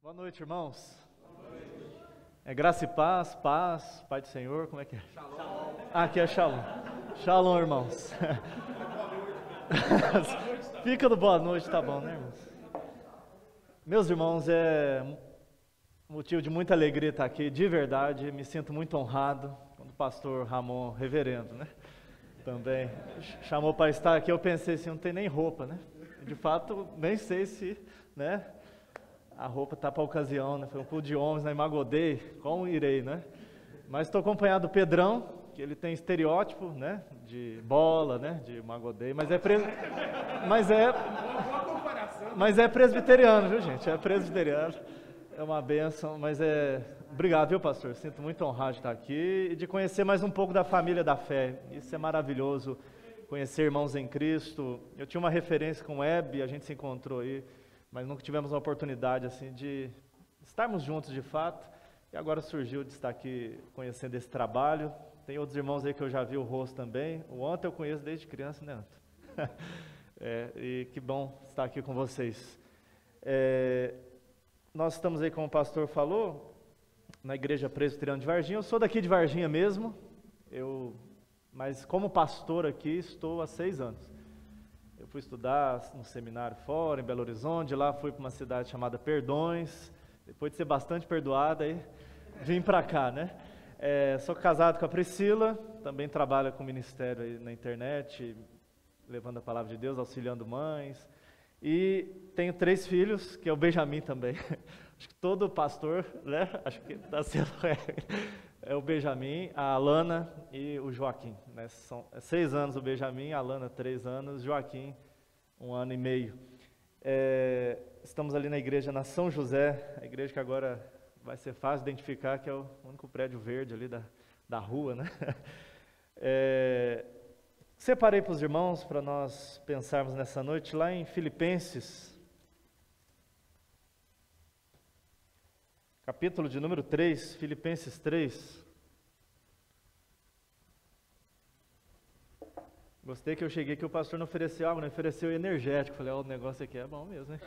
Boa noite, irmãos. Boa noite. Graça e paz, Pai do Senhor, como é que é? Shalom. Aqui é Shalom. Shalom, irmãos. Fica do boa noite, tá bom, né, irmãos? Meus irmãos, é motivo de muita alegria estar aqui, de verdade, me sinto muito honrado quando o pastor Ramon, reverendo, né, também chamou para estar aqui. Eu pensei assim, não tem nem roupa, né? De fato, nem sei se, né, a roupa está para a ocasião, né? Foi um culto de homens na Imagodei, como irei, né? Mas estou acompanhado do Pedrão, que ele tem estereótipo, né, de bola, né, de Imagodei, mas é presbiteriano, viu, gente? É presbiteriano, é uma bênção, mas obrigado, viu, pastor? Sinto muito honrado de estar aqui e de conhecer mais um pouco da família da fé. Isso é maravilhoso, conhecer irmãos em Cristo. Eu tinha uma referência com o Hebe, a gente se encontrou aí, mas nunca tivemos uma oportunidade assim de estarmos juntos de fato, e agora surgiu de estar aqui conhecendo esse trabalho. Tem outros irmãos aí que eu já vi o rosto também. O Anto eu conheço desde criança, né, Anto? E que bom estar aqui com vocês. Nós estamos aí, como o pastor falou, na Igreja Presbiteriana de Varginha. Eu sou daqui de Varginha mesmo, mas como pastor aqui estou há 6 anos. Eu fui estudar no seminário fora, em Belo Horizonte. Lá fui para uma cidade chamada Perdões. Depois de ser bastante perdoada, aí vim para cá, né? Sou casado com a Priscila, também trabalho com ministério aí na internet, levando a palavra de Deus, auxiliando mães. E tenho 3 filhos, que é o Benjamin também. Acho que todo pastor, né? Acho que está sendo é o Benjamin, a Alana e o Joaquim, né? São 6 anos o Benjamin, a Alana 3 anos, Joaquim 1 ano e meio. Estamos ali na igreja na São José, a igreja que agora vai ser fácil de identificar, que é o único prédio verde ali da rua, né? Separei para os irmãos para nós pensarmos nessa noite lá em Filipenses, capítulo de número 3, Filipenses 3. Gostei que eu cheguei que o pastor não ofereceu água, não ofereceu energético. Falei, o negócio aqui é bom mesmo, hein?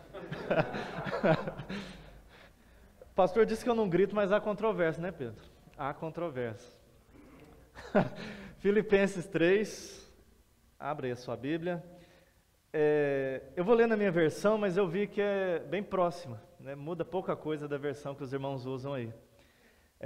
O pastor disse que eu não grito, mas há controvérsia, né, Pedro? Há controvérsia. Filipenses 3, abre aí a sua Bíblia. Eu vou ler na minha versão, mas eu vi que é bem próxima, né? Muda pouca coisa da versão que os irmãos usam aí.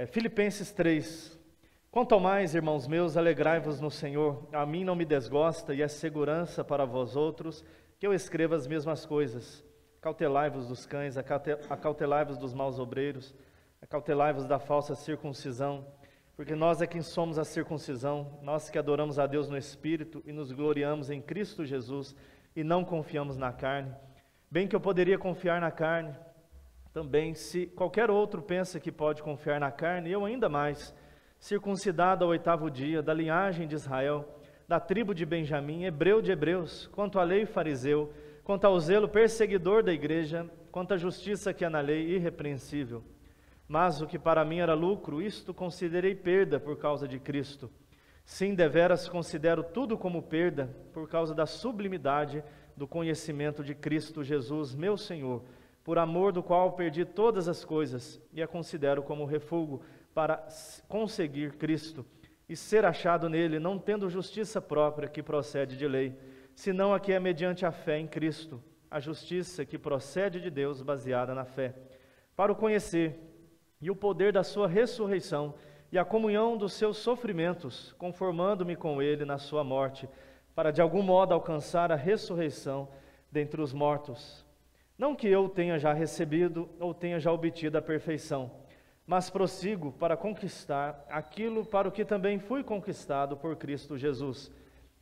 Filipenses 3. Quanto ao mais, irmãos meus, alegrai-vos no Senhor. A mim não me desgosta e é segurança para vós outros que eu escreva as mesmas coisas. Acautelai-vos dos cães, acautelai-vos dos maus obreiros, acautelai-vos da falsa circuncisão, porque nós é quem somos a circuncisão, nós que adoramos a Deus no Espírito e nos gloriamos em Cristo Jesus e não confiamos na carne. Bem que eu poderia confiar na carne, também se qualquer outro pensa que pode confiar na carne, eu ainda mais, circuncidado ao 8º dia, da linhagem de Israel, da tribo de Benjamim, hebreu de hebreus, quanto à lei fariseu, quanto ao zelo perseguidor da igreja, quanto à justiça que há na lei irrepreensível. Mas o que para mim era lucro, isto considerei perda por causa de Cristo. Sim, deveras considero tudo como perda, por causa da sublimidade do conhecimento de Cristo Jesus, meu Senhor, por amor do qual perdi todas as coisas, e a considero como refúgio para conseguir Cristo, e ser achado nele, não tendo justiça própria que procede de lei, senão a que é mediante a fé em Cristo, a justiça que procede de Deus, baseada na fé, para o conhecer e o poder da sua ressurreição e a comunhão dos seus sofrimentos, conformando-me com ele na sua morte, para de algum modo alcançar a ressurreição dentre os mortos. Não que eu tenha já recebido ou tenha já obtido a perfeição, mas prossigo para conquistar aquilo para o que também fui conquistado por Cristo Jesus.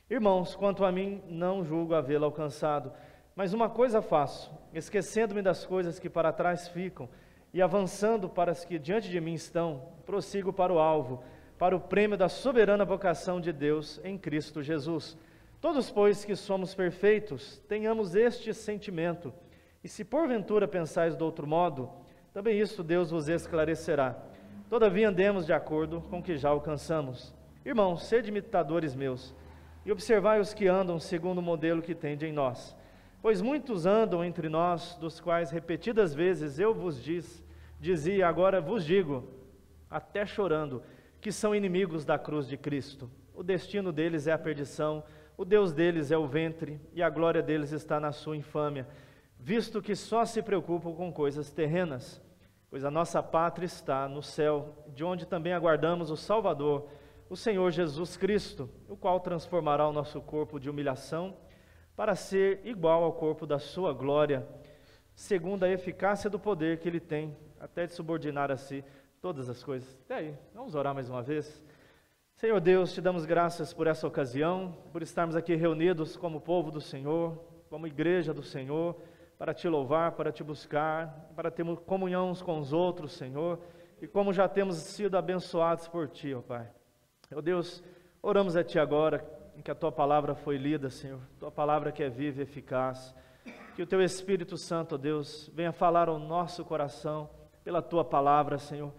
Irmãos, quanto a mim, não julgo havê-lo alcançado, mas uma coisa faço, esquecendo-me das coisas que para trás ficam, e avançando para as que diante de mim estão, prossigo para o alvo, para o prêmio da soberana vocação de Deus em Cristo Jesus. Todos, pois, que somos perfeitos, tenhamos este sentimento, e se porventura pensais de outro modo, também isso Deus vos esclarecerá. Todavia andemos de acordo com o que já alcançamos. Irmãos, sede imitadores meus, e observai os que andam segundo o modelo que tende em nós. Pois muitos andam entre nós, dos quais repetidas vezes eu vos dizia, agora vos digo, até chorando, que são inimigos da cruz de Cristo. O destino deles é a perdição, o Deus deles é o ventre, e a glória deles está na sua infâmia, visto que só se preocupam com coisas terrenas. Pois a nossa pátria está no céu, de onde também aguardamos o Salvador, o Senhor Jesus Cristo, o qual transformará o nosso corpo de humilhação para ser igual ao corpo da sua glória, segundo a eficácia do poder que ele tem, até de subordinar a si todas as coisas. Até aí, vamos orar mais uma vez. Senhor Deus, te damos graças por essa ocasião, por estarmos aqui reunidos como povo do Senhor, como igreja do Senhor, para te louvar, para te buscar, para termos comunhão uns com os outros, Senhor, e como já temos sido abençoados por Ti, ó Pai. Ó Deus, oramos a Ti agora, em que a Tua palavra foi lida, Senhor, Tua palavra que é viva e eficaz, que o Teu Espírito Santo, ó Deus, venha falar ao nosso coração, pela Tua palavra, Senhor,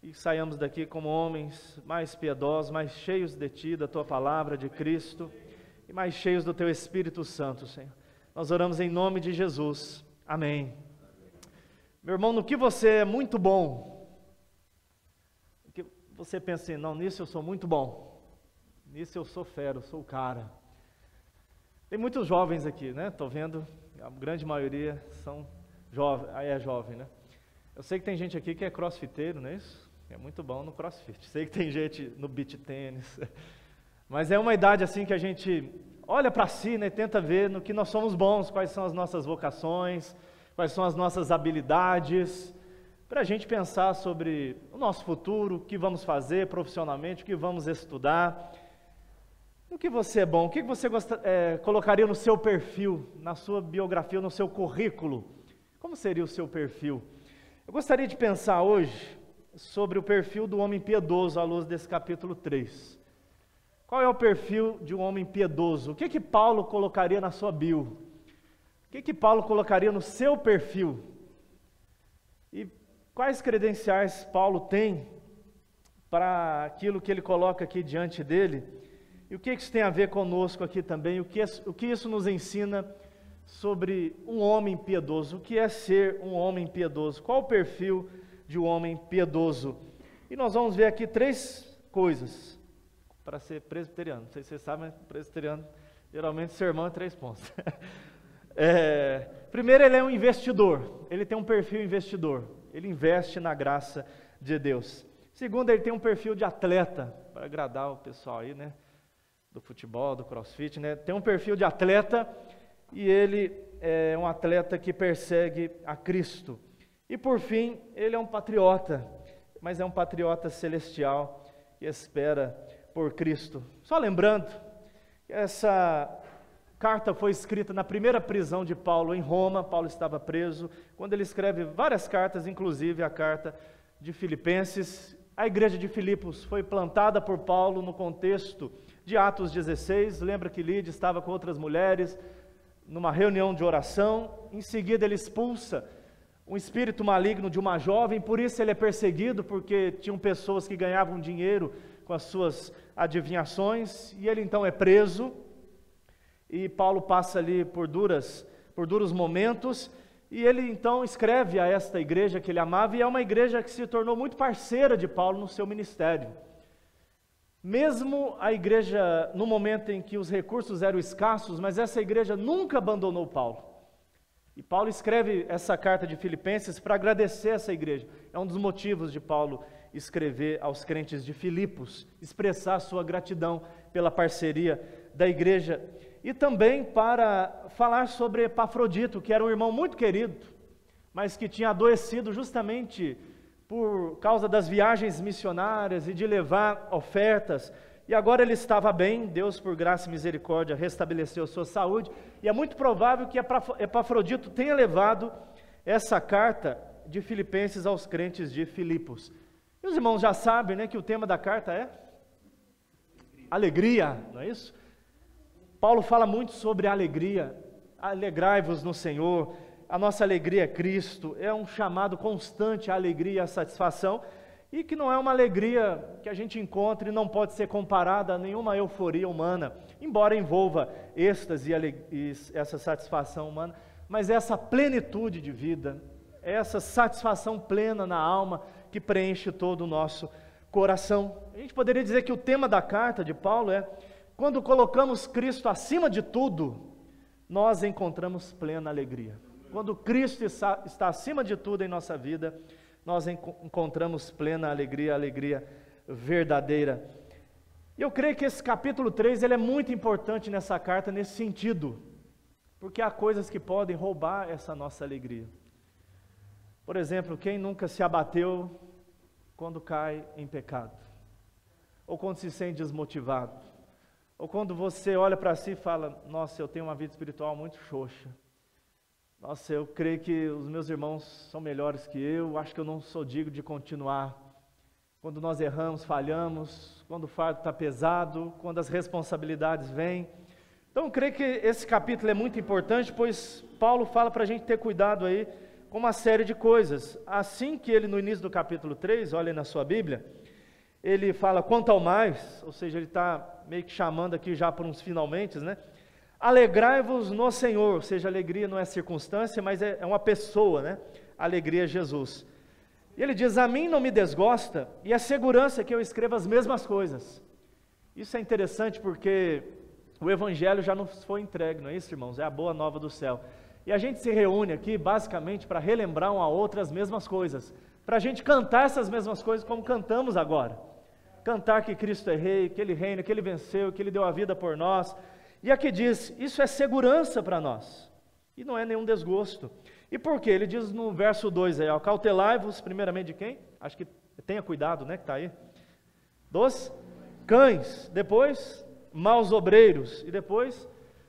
e saiamos daqui como homens mais piedosos, mais cheios de Ti, da Tua palavra, de Cristo, e mais cheios do Teu Espírito Santo, Senhor. Nós oramos em nome de Jesus. Amém. Meu irmão, no que você é muito bom, que você pensa assim, não, nisso eu sou muito bom, nisso eu sou fera, eu sou o cara. Tem muitos jovens aqui, né? Estou vendo, a grande maioria são jovens, aí é jovem, né? Eu sei que tem gente aqui que é crossfiteiro, não é isso? É muito bom no crossfit. Sei que tem gente no beach tênis, mas é uma idade assim que a gente olha para si, né, tenta ver no que nós somos bons, quais são as nossas vocações, quais são as nossas habilidades, para a gente pensar sobre o nosso futuro, o que vamos fazer profissionalmente, o que vamos estudar. No que você é bom, o que você colocaria no seu perfil, na sua biografia, no seu currículo? Como seria o seu perfil? Eu gostaria de pensar hoje sobre o perfil do homem piedoso à luz desse capítulo 3. Qual é o perfil de um homem piedoso? O que Paulo colocaria na sua bio? O que Paulo colocaria no seu perfil? E quais credenciais Paulo tem para aquilo que ele coloca aqui diante dele? E o que isso tem a ver conosco aqui também? O que isso nos ensina sobre um homem piedoso? O que é ser um homem piedoso? Qual o perfil de um homem piedoso? E nós vamos ver aqui 3 coisas para ser presbiteriano. Não sei se vocês sabem, mas presbiteriano, geralmente sermão é 3 pontos. Primeiro, ele é um investidor. Ele tem um perfil investidor. Ele investe na graça de Deus. Segundo, ele tem um perfil de atleta, para agradar o pessoal aí, né? Do futebol, do crossfit, né? Tem um perfil de atleta e ele é um atleta que persegue a Cristo. E por fim, ele é um patriota, mas é um patriota celestial que espera por Cristo. Só lembrando, essa carta foi escrita na primeira prisão de Paulo em Roma. Paulo estava preso, quando ele escreve várias cartas, inclusive a carta de Filipenses. A igreja de Filipos foi plantada por Paulo no contexto de Atos 16, lembra que Lídia estava com outras mulheres, numa reunião de oração. Em seguida ele expulsa um espírito maligno de uma jovem, por isso ele é perseguido, porque tinham pessoas que ganhavam dinheiro com as suas adivinhações, e ele então é preso, e Paulo passa ali por duros momentos, e ele então escreve a esta igreja que ele amava, e é uma igreja que se tornou muito parceira de Paulo no seu ministério. Mesmo a igreja, no momento em que os recursos eram escassos, mas essa igreja nunca abandonou Paulo. E Paulo escreve essa carta de Filipenses para agradecer essa igreja. É um dos motivos de Paulo escrever aos crentes de Filipos, expressar sua gratidão pela parceria da igreja. E também para falar sobre Epafrodito, que era um irmão muito querido, mas que tinha adoecido justamente por causa das viagens missionárias e de levar ofertas, e agora ele estava bem. Deus, por graça e misericórdia, restabeleceu sua saúde, e é muito provável que Epafrodito tenha levado essa carta de Filipenses aos crentes de Filipos. E os irmãos já sabem, né, que o tema da carta é alegria, não é isso? Paulo fala muito sobre alegria. Alegrai-vos no Senhor. A nossa alegria é Cristo, é um chamado constante à alegria e à satisfação, e que não é uma alegria que a gente encontra e não pode ser comparada a nenhuma euforia humana. embora envolva êxtase e essa satisfação humana, mas essa plenitude de vida, essa satisfação plena na alma que preenche todo o nosso coração. A gente poderia dizer que o tema da carta de Paulo é: quando colocamos Cristo acima de tudo, nós encontramos plena alegria. Quando Cristo está acima de tudo em nossa vida, nós encontramos plena alegria, alegria verdadeira. E eu creio que esse capítulo 3 ele é muito importante nessa carta nesse sentido, porque há coisas que podem roubar essa nossa alegria. Por exemplo, quem nunca se abateu quando cai em pecado? Ou quando se sente desmotivado? Ou quando você olha para si e fala: nossa, eu tenho uma vida espiritual muito xoxa. Nossa, eu creio que os meus irmãos são melhores que eu, acho que eu não sou digno de continuar. Quando nós erramos, falhamos, quando o fardo está pesado, quando as responsabilidades vêm. Então, eu creio que esse capítulo é muito importante, pois Paulo fala para a gente ter cuidado aí com uma série de coisas. Assim que ele, no início do capítulo 3, olha na sua Bíblia, ele fala: quanto ao mais, ou seja, ele está meio que chamando aqui já por uns finalmente, né? Alegrai-vos no Senhor, ou seja, alegria não é circunstância, mas é uma pessoa, né? Alegria é Jesus. E ele diz: a mim não me desgosta, e a segurança é que eu escreva as mesmas coisas. Isso é interessante porque o Evangelho já nos foi entregue, não é isso, irmãos? É a boa nova do céu. E a gente se reúne aqui basicamente para relembrar um ao outro as mesmas coisas, para a gente cantar essas mesmas coisas como cantamos agora. Cantar que Cristo é Rei, que Ele reina, que Ele venceu, que Ele deu a vida por nós. E aqui diz: isso é segurança para nós, e não é nenhum desgosto. E por quê? Ele diz no verso 2 aí: cautelai-vos primeiramente de quem? Acho que tenha cuidado, né, que está aí. Dos cães, depois maus obreiros, e depois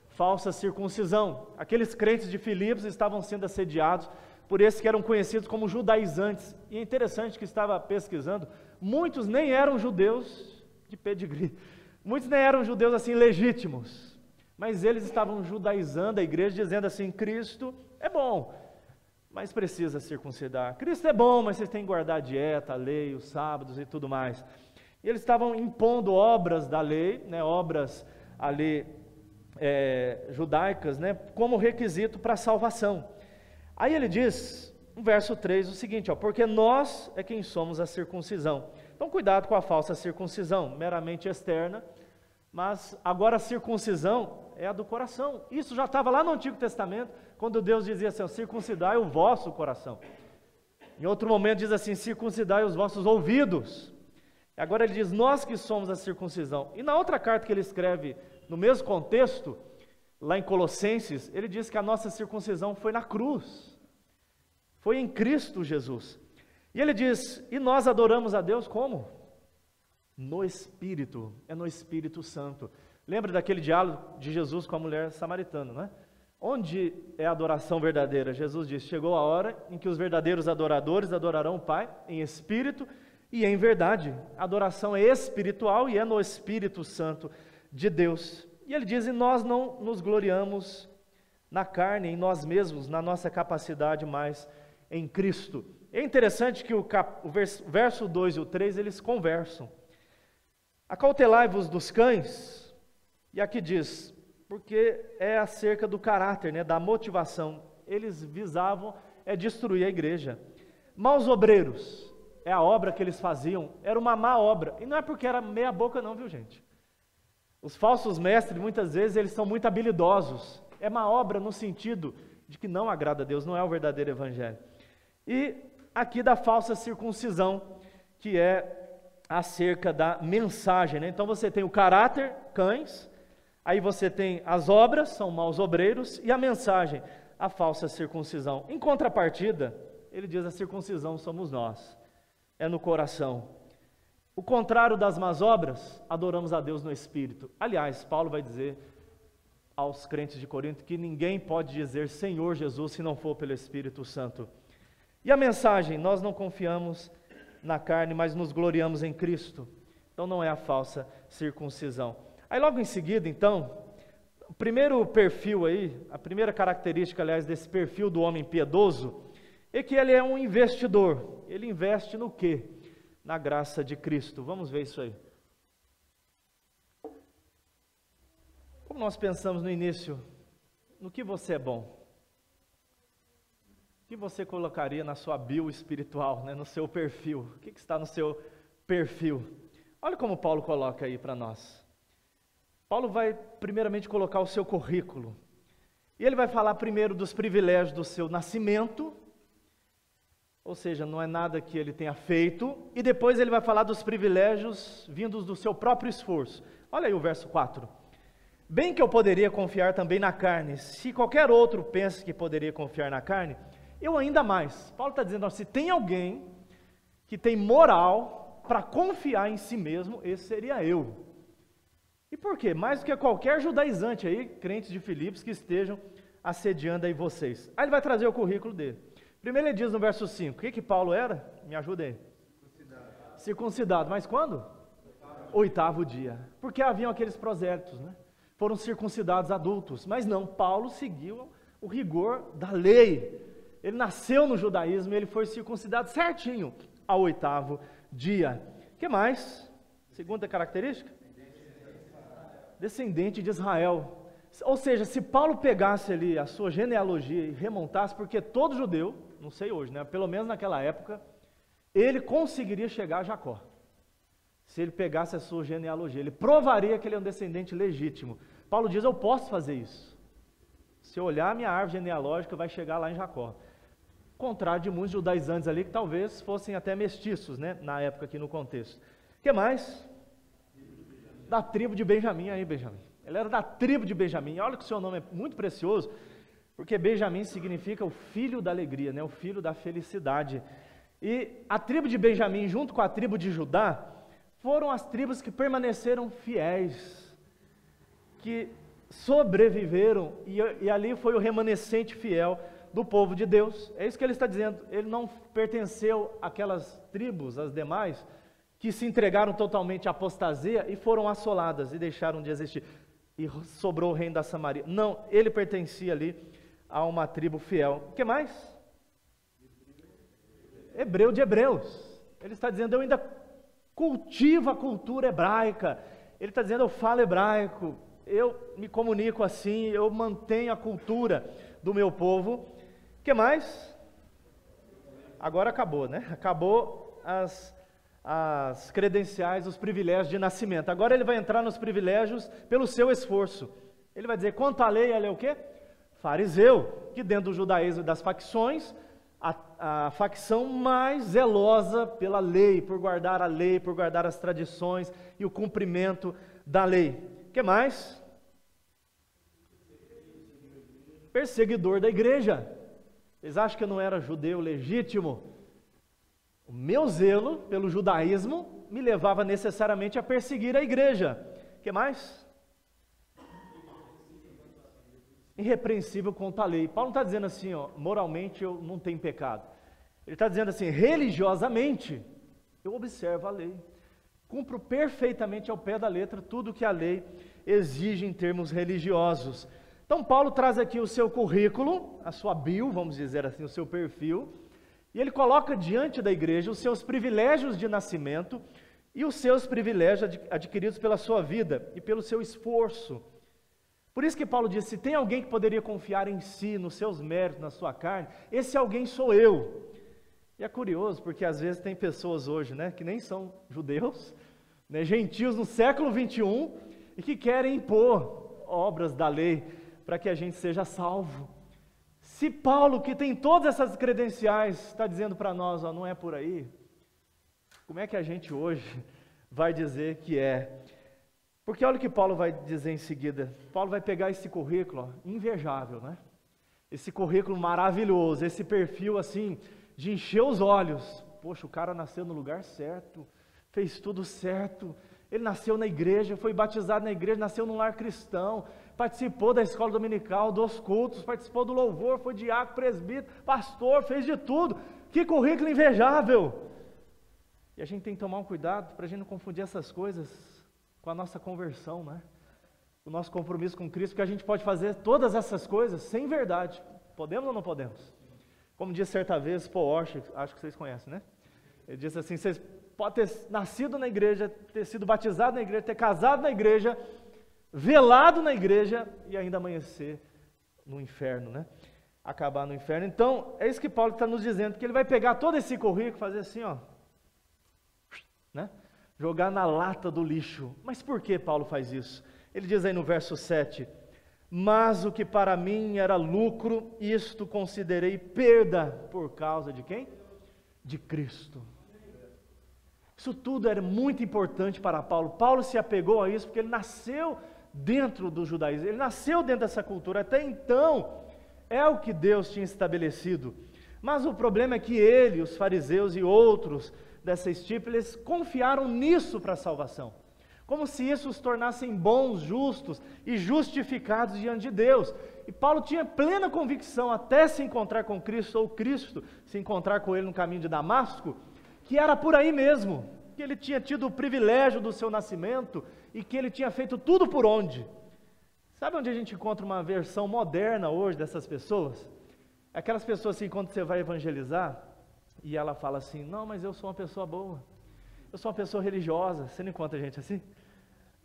falsa circuncisão. Aqueles crentes de Filipos estavam sendo assediados por esses que eram conhecidos como judaizantes. E é interessante que estava pesquisando, muitos nem eram judeus de pedigree, muitos nem eram judeus assim legítimos, mas eles estavam judaizando a igreja, dizendo assim: Cristo é bom, mas precisa circuncidar. Cristo é bom, mas vocês têm que guardar a dieta, a lei, os sábados e tudo mais. E eles estavam impondo obras da lei, né, obras ali judaicas, né, como requisito para a salvação. Aí ele diz, no verso 3, o seguinte: porque nós é quem somos a circuncisão. Então cuidado com a falsa circuncisão, meramente externa, mas agora a circuncisão é a do coração. Isso já estava lá no Antigo Testamento, quando Deus dizia assim: circuncidai o vosso coração. Em outro momento diz assim: circuncidai os vossos ouvidos. Agora ele diz: nós que somos a circuncisão. E na outra carta que ele escreve, no mesmo contexto, lá em Colossenses, ele diz que a nossa circuncisão foi na cruz, foi em Cristo Jesus. E ele diz: e nós adoramos a Deus como? No Espírito, é no Espírito Santo. Lembra daquele diálogo de Jesus com a mulher samaritana, não é? Onde é a adoração verdadeira? Jesus diz: chegou a hora em que os verdadeiros adoradores adorarão o Pai em espírito e em verdade. A adoração é espiritual e é no Espírito Santo de Deus. E ele diz: e nós não nos gloriamos na carne, em nós mesmos, na nossa capacidade, mas em Cristo. É interessante que o verso 2 e o 3, eles conversam. Acautelai-vos dos cães, e aqui diz, porque é acerca do caráter, né, da motivação. Eles visavam destruir a igreja. Maus obreiros, é a obra que eles faziam, era uma má obra. E não é porque era meia boca não, viu gente? Os falsos mestres, muitas vezes, eles são muito habilidosos. É má obra no sentido de que não agrada a Deus, não é o verdadeiro evangelho. E aqui da falsa circuncisão, que é acerca da mensagem, né? Então você tem o caráter, cães, aí você tem as obras, são maus obreiros, e a mensagem, a falsa circuncisão. Em contrapartida, ele diz: a circuncisão somos nós, é no coração. O contrário das más obras, adoramos a Deus no Espírito. Aliás, Paulo vai dizer aos crentes de Corinto que ninguém pode dizer Senhor Jesus se não for pelo Espírito Santo. E a mensagem, nós não confiamos na carne, mas nos gloriamos em Cristo. Então não é a falsa circuncisão. Aí logo em seguida, então, o primeiro perfil aí, a primeira característica, aliás, desse perfil do homem piedoso, é que ele é um investidor. Ele investe no quê? Na graça de Cristo. Vamos ver isso aí. Como nós pensamos no início, no que você é bom? O que você colocaria na sua bio espiritual, né, no seu perfil? O que está no seu perfil? Olha como Paulo coloca aí para nós. Paulo vai primeiramente colocar o seu currículo. E ele vai falar primeiro dos privilégios do seu nascimento, ou seja, não é nada que ele tenha feito, e depois ele vai falar dos privilégios vindos do seu próprio esforço. Olha aí o verso 4. Bem que eu poderia confiar também na carne, se qualquer outro pensa que poderia confiar na carne, eu ainda mais. Paulo está dizendo, se tem alguém que tem moral para confiar em si mesmo, esse seria eu. E por quê? Mais do que qualquer judaizante aí, crentes de Filipos, que estejam assediando aí vocês. Aí ele vai trazer o currículo dele. Primeiro ele diz no verso 5, o que Paulo era? Me ajuda aí. Circuncidado. Mas quando? Oitavo dia. Porque haviam aqueles prosélitos, né? Foram circuncidados adultos. Mas não, Paulo seguiu o rigor da lei. Ele nasceu no judaísmo e ele foi circuncidado certinho ao oitavo dia. O que mais? Segunda característica? Descendente de Israel. Ou seja, se Paulo pegasse ali a sua genealogia e remontasse, porque todo judeu, não sei hoje, né, pelo menos naquela época, ele conseguiria chegar a Jacó. Se ele pegasse a sua genealogia, ele provaria que ele é um descendente legítimo. Paulo diz, eu posso fazer isso. Se eu olhar a minha árvore genealógica, vai chegar lá em Jacó. Contrário de muitos judaizantes ali, que talvez fossem até mestiços, né, na época aqui no contexto. O que mais? Da tribo de Benjamim, aí Benjamim. Ele era da tribo de Benjamim. Olha que o seu nome é muito precioso, porque Benjamim significa o filho da alegria, né, o filho da felicidade. E a tribo de Benjamim, junto com a tribo de Judá, foram as tribos que permaneceram fiéis, que sobreviveram, e ali foi o remanescente fiel do povo de Deus. É isso que ele está dizendo. Ele não pertenceu àquelas tribos, as demais, que se entregaram totalmente à apostasia e foram assoladas e deixaram de existir. E sobrou o reino da Samaria. Não, ele pertencia ali a uma tribo fiel. O que mais? Hebreu de hebreus. Ele está dizendo, eu ainda cultivo a cultura hebraica. Ele está dizendo, eu falo hebraico, eu me comunico assim, eu mantenho a cultura do meu povo. O que mais? Agora acabou, né? Acabou as credenciais, os privilégios de nascimento. Agora ele vai entrar nos privilégios pelo seu esforço. Ele vai dizer, quanto à lei, ele é o quê? Fariseu, que dentro do judaísmo e das facções, a facção mais zelosa pela lei, por guardar a lei, por guardar as tradições e o cumprimento da lei. O que mais? Perseguidor da igreja. Vocês acham que eu não era judeu legítimo? O meu zelo pelo judaísmo me levava necessariamente a perseguir a igreja. O que mais? Irrepreensível quanto à lei. Paulo não está dizendo assim, ó, moralmente eu não tenho pecado. Ele está dizendo assim, religiosamente eu observo a lei. Cumpro perfeitamente ao pé da letra tudo que a lei exige em termos religiosos. Então Paulo traz aqui o seu currículo, a sua bio, vamos dizer assim, o seu perfil, e ele coloca diante da igreja os seus privilégios de nascimento e os seus privilégios adquiridos pela sua vida e pelo seu esforço. Por isso que Paulo diz, se tem alguém que poderia confiar em si, nos seus méritos, na sua carne, esse alguém sou eu. E é curioso, porque às vezes tem pessoas hoje, né, que nem são judeus, né, gentios no século 21, e que querem impor obras da lei para que a gente seja salvo. Se Paulo, que tem todas essas credenciais, está dizendo para nós, ó, não é por aí, como é que a gente hoje vai dizer que é? Porque olha o que Paulo vai dizer em seguida. Paulo vai pegar esse currículo, ó, invejável, né? Esse currículo maravilhoso, esse perfil assim, de encher os olhos. Poxa, o cara nasceu no lugar certo, fez tudo certo, ele nasceu na igreja, foi batizado na igreja, nasceu num lar cristão, participou da escola dominical, dos cultos, participou do louvor, foi diácono, presbítero, pastor, fez de tudo. Que currículo invejável! E a gente tem que tomar um cuidado para a gente não confundir essas coisas com a nossa conversão, né? O nosso compromisso com Cristo, porque a gente pode fazer todas essas coisas sem verdade. Podemos ou não podemos? Como disse certa vez Paul Washer, acho que vocês conhecem, né? Ele disse assim, vocês podem ter nascido na igreja, ter sido batizado na igreja, ter casado na igreja, velado na igreja e ainda amanhecer no inferno, né? Acabar no inferno. Então, é isso que Paulo está nos dizendo, que ele vai pegar todo esse currículo e fazer assim, ó, né? Jogar na lata do lixo. Mas por que Paulo faz isso? Ele diz aí no verso 7, mas o que para mim era lucro, isto considerei perda por causa de quem? De Cristo. Isso tudo era muito importante para Paulo. Paulo se apegou a isso porque ele nasceu dentro do judaísmo, ele nasceu dentro dessa cultura. Até então, é o que Deus tinha estabelecido. Mas o problema é que ele, os fariseus e outros dessa estirpe, eles confiaram nisso para a salvação. Como se isso os tornassem bons, justos e justificados diante de Deus. E Paulo tinha plena convicção, até se encontrar com Cristo, ou Cristo se encontrar com ele no caminho de Damasco, que era por aí mesmo, que ele tinha tido o privilégio do seu nascimento e que ele tinha feito tudo por onde. Sabe onde a gente encontra uma versão moderna hoje dessas pessoas? Aquelas pessoas assim, quando você vai evangelizar, e ela fala assim, não, mas eu sou uma pessoa boa, eu sou uma pessoa religiosa. Você não encontra gente assim?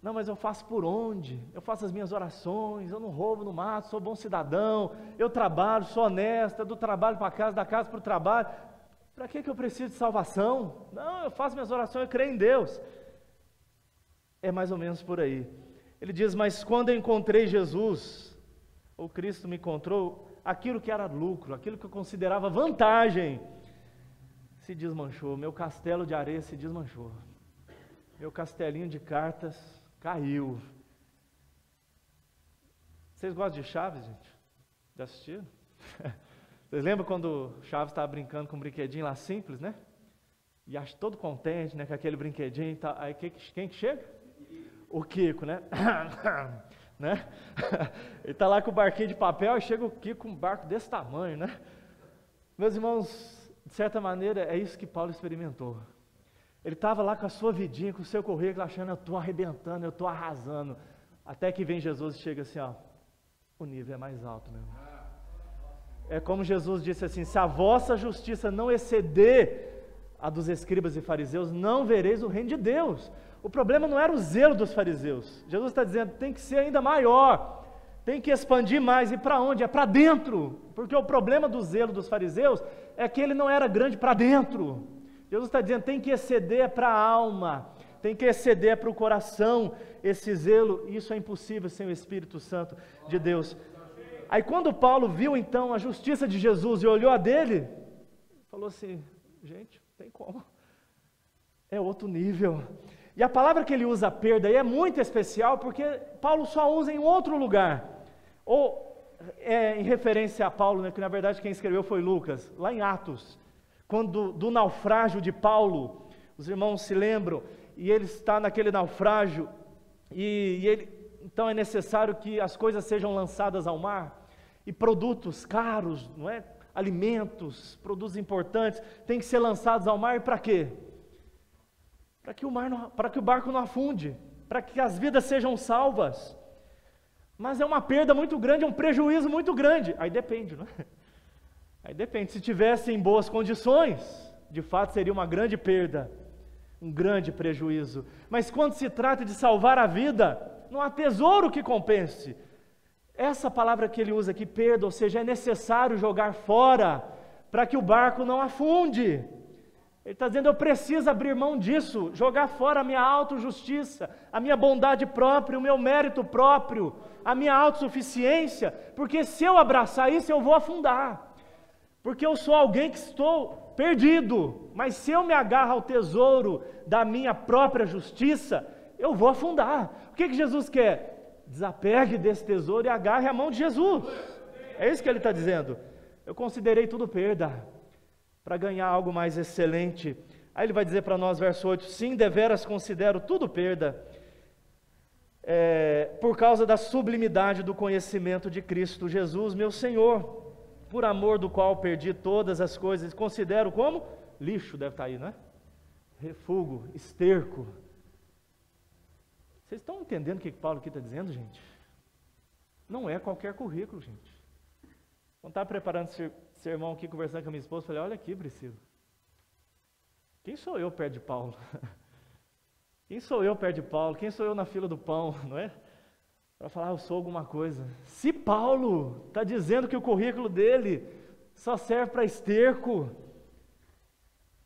Não, mas eu faço por onde? Eu faço as minhas orações, eu não roubo, não mato, sou bom cidadão, eu trabalho, sou honesta, do trabalho para casa, da casa para o trabalho. Para que eu preciso de salvação? Não, eu faço minhas orações, eu creio em Deus. É mais ou menos por aí. Ele diz, mas quando eu encontrei Jesus, ou Cristo me encontrou, aquilo que era lucro, aquilo que eu considerava vantagem, se desmanchou, meu castelo de areia se desmanchou, meu castelinho de cartas caiu. Vocês gostam de Chaves, gente? Já assistiram? Vocês lembram quando o Chaves estava brincando com um brinquedinho lá simples, né? E acho todo contente, né, com aquele brinquedinho e tal. Aí quem que chega? O Kiko, né? Né? Ele está lá com o barquinho de papel e chega o Kiko com um barco desse tamanho, né? Meus irmãos, de certa maneira, é isso que Paulo experimentou. Ele estava lá com a sua vidinha, com o seu currículo, achando, eu estou arrebentando, eu estou arrasando. Até que vem Jesus e chega assim, ó, o nível é mais alto, meu irmão. É como Jesus disse assim, se a vossa justiça não exceder a dos escribas e fariseus, não vereis o reino de Deus. O problema não era o zelo dos fariseus. Jesus está dizendo, tem que ser ainda maior, tem que expandir mais. E para onde? É para dentro. Porque o problema do zelo dos fariseus é que ele não era grande para dentro. Jesus está dizendo, tem que exceder para a alma, tem que exceder para o coração esse zelo. Isso é impossível sem o Espírito Santo de Deus. Aí quando Paulo viu então a justiça de Jesus e olhou a dele, falou assim, gente, tem como, é outro nível. E a palavra que ele usa, perda, aí é muito especial, porque Paulo só usa em outro lugar, ou em referência a Paulo, né, que na verdade quem escreveu foi Lucas, lá em Atos, quando do naufrágio de Paulo, os irmãos se lembram, e ele está naquele naufrágio, e ele, então é necessário que as coisas sejam lançadas ao mar, e produtos caros, não é? Alimentos, produtos importantes, têm que ser lançados ao mar, e para quê? Para que o barco não afunde, para que as vidas sejam salvas. Mas é uma perda muito grande, é um prejuízo muito grande. Aí depende, não é? Aí depende, se tivesse em boas condições, de fato seria uma grande perda, um grande prejuízo. Mas quando se trata de salvar a vida, não há tesouro que compense. Essa palavra que ele usa aqui, perda, ou seja, é necessário jogar fora, para que o barco não afunde. Ele está dizendo, eu preciso abrir mão disso, jogar fora a minha autojustiça, a minha bondade própria, o meu mérito próprio, a minha autossuficiência, porque se eu abraçar isso, eu vou afundar. Porque eu sou alguém que estou perdido, mas se eu me agarro ao tesouro da minha própria justiça, eu vou afundar. O que Jesus quer? Desapegue desse tesouro e agarre a mão de Jesus. É isso que ele está dizendo. Eu considerei tudo perda, para ganhar algo mais excelente. Aí ele vai dizer para nós, verso 8, sim, deveras considero tudo perda, por causa da sublimidade do conhecimento de Cristo Jesus, meu Senhor, por amor do qual perdi todas as coisas, considero como? Lixo, deve estar aí, não é? Refúgio, esterco. Vocês estão entendendo o que Paulo aqui está dizendo, gente? Não é qualquer currículo, gente. Quando estava preparando esse sermão aqui, conversando com a minha esposa, falei, olha aqui, Priscila, quem sou eu perto de Paulo? Quem sou eu perto de Paulo? Quem sou eu na fila do pão, não é? para falar, eu sou alguma coisa. Se Paulo está dizendo que o currículo dele só serve para esterco,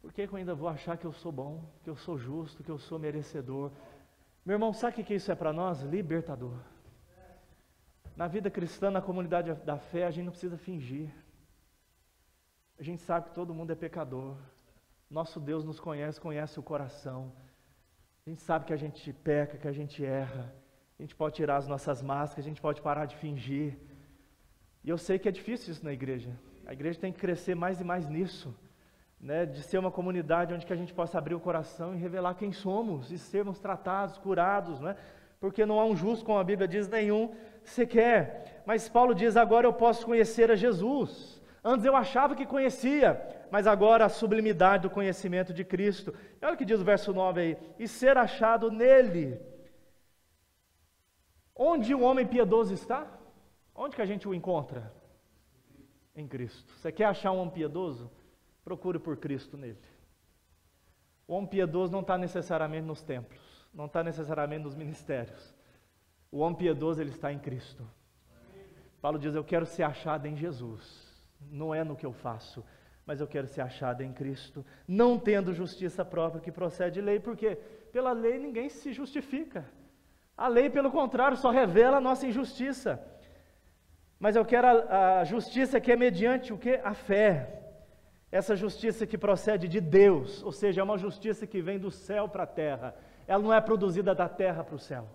por que eu ainda vou achar que eu sou bom, que eu sou justo, que eu sou merecedor? Meu irmão, sabe o que isso é para nós? Libertador. Na vida cristã, na comunidade da fé, a gente não precisa fingir. A gente sabe que todo mundo é pecador. Nosso Deus nos conhece, conhece o coração. A gente sabe que a gente peca, que a gente erra. A gente pode tirar as nossas máscaras, a gente pode parar de fingir. E eu sei que é difícil isso na igreja. A igreja tem que crescer mais e mais nisso, né? De ser uma comunidade onde que a gente possa abrir o coração e revelar quem somos, e sermos tratados, curados, né? Porque não há um justo, como a Bíblia diz, nenhum sequer. Mas Paulo diz, agora eu posso conhecer a Jesus. Antes eu achava que conhecia, mas agora a sublimidade do conhecimento de Cristo. E olha o que diz o verso 9 aí, e ser achado nele. Onde o homem piedoso está? Onde que a gente o encontra? Em Cristo. Você quer achar um homem piedoso? Procure por Cristo nele. O homem piedoso não está necessariamente nos templos, não está necessariamente nos ministérios. O homem piedoso, ele está em Cristo. Paulo diz, eu quero ser achado em Jesus. Não é no que eu faço, mas eu quero ser achado em Cristo. Não tendo justiça própria que procede de lei, porque pela lei ninguém se justifica. A lei, pelo contrário, só revela a nossa injustiça. Mas eu quero a justiça que é mediante o quê? A fé. Essa justiça que procede de Deus, ou seja, é uma justiça que vem do céu para a terra. Ela não é produzida da terra para o céu.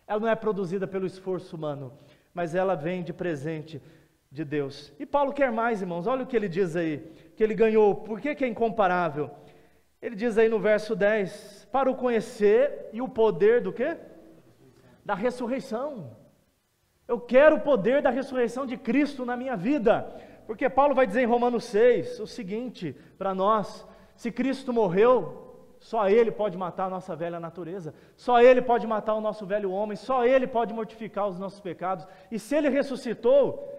Ela não é produzida pelo esforço humano, mas ela vem de presente de Deus. E Paulo quer mais, irmãos. Olha o que ele diz aí, que ele ganhou. Por que é incomparável? Ele diz aí no verso 10, para o conhecer e o poder do quê? Da ressurreição. Eu quero o poder da ressurreição de Cristo na minha vida, porque Paulo vai dizer em Romanos 6 o seguinte para nós: se Cristo morreu, só Ele pode matar a nossa velha natureza, só Ele pode matar o nosso velho homem, só Ele pode mortificar os nossos pecados, e se Ele ressuscitou,